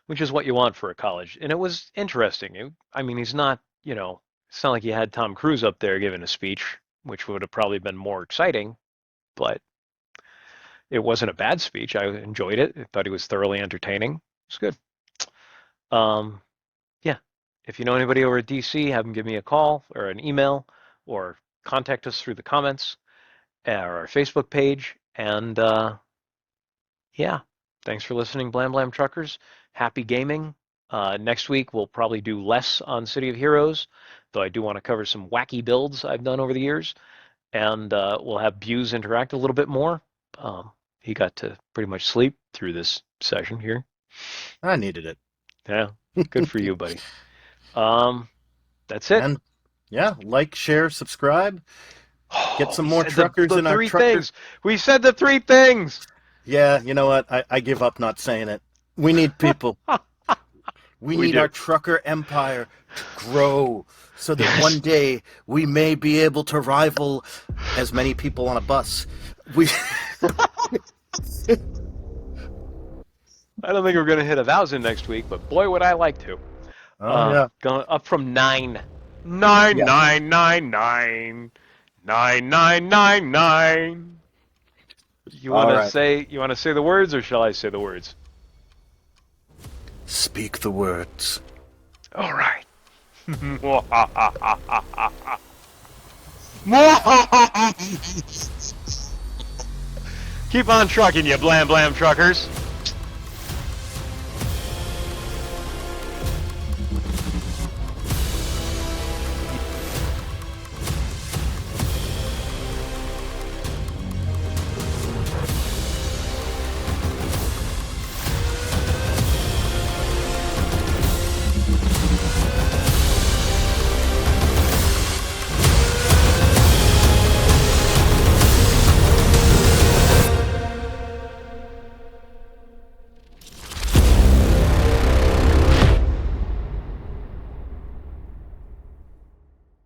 B: which is what you want for a college. And it was interesting. I mean, it's not like you had Tom Cruise up there giving a speech, which would have probably been more exciting, but it wasn't a bad speech. I enjoyed it. I thought he was thoroughly entertaining. It's good. Um, yeah. If you know anybody over at DC, have them give me a call or an email or contact us through the comments or our Facebook page. And yeah, thanks for listening, Blam Blam Truckers. Happy gaming. Next week, we'll probably do less on City of Heroes, though I do want to cover some wacky builds I've done over the years. And we'll have Buse interact a little bit more. he got to pretty much sleep through this session here.
A: I needed it.
B: Yeah, good for you, buddy. That's it.
A: And yeah, like, share, subscribe. Get some
B: We
A: more
B: said
A: truckers
B: the
A: in our
B: three
A: trucker.
B: things. We said the three things.
A: Yeah, you know what? I give up not saying it. We need people. We need
B: do.
A: our trucker empire to grow so that
B: Yes.
A: one day we may be able to rival as many people on a bus. We
B: I don't think we're going to hit 1,000 next week, but boy, would I like to.
A: yeah.
B: Going up from 9. 9,
A: Yeah.
B: 9, 9, 9. 9, 9, 9, 9. You want
A: All
B: to
A: right.
B: say the words, or shall I say the words?
A: Speak the words.
B: All right. Keep on trucking, you blam blam truckers.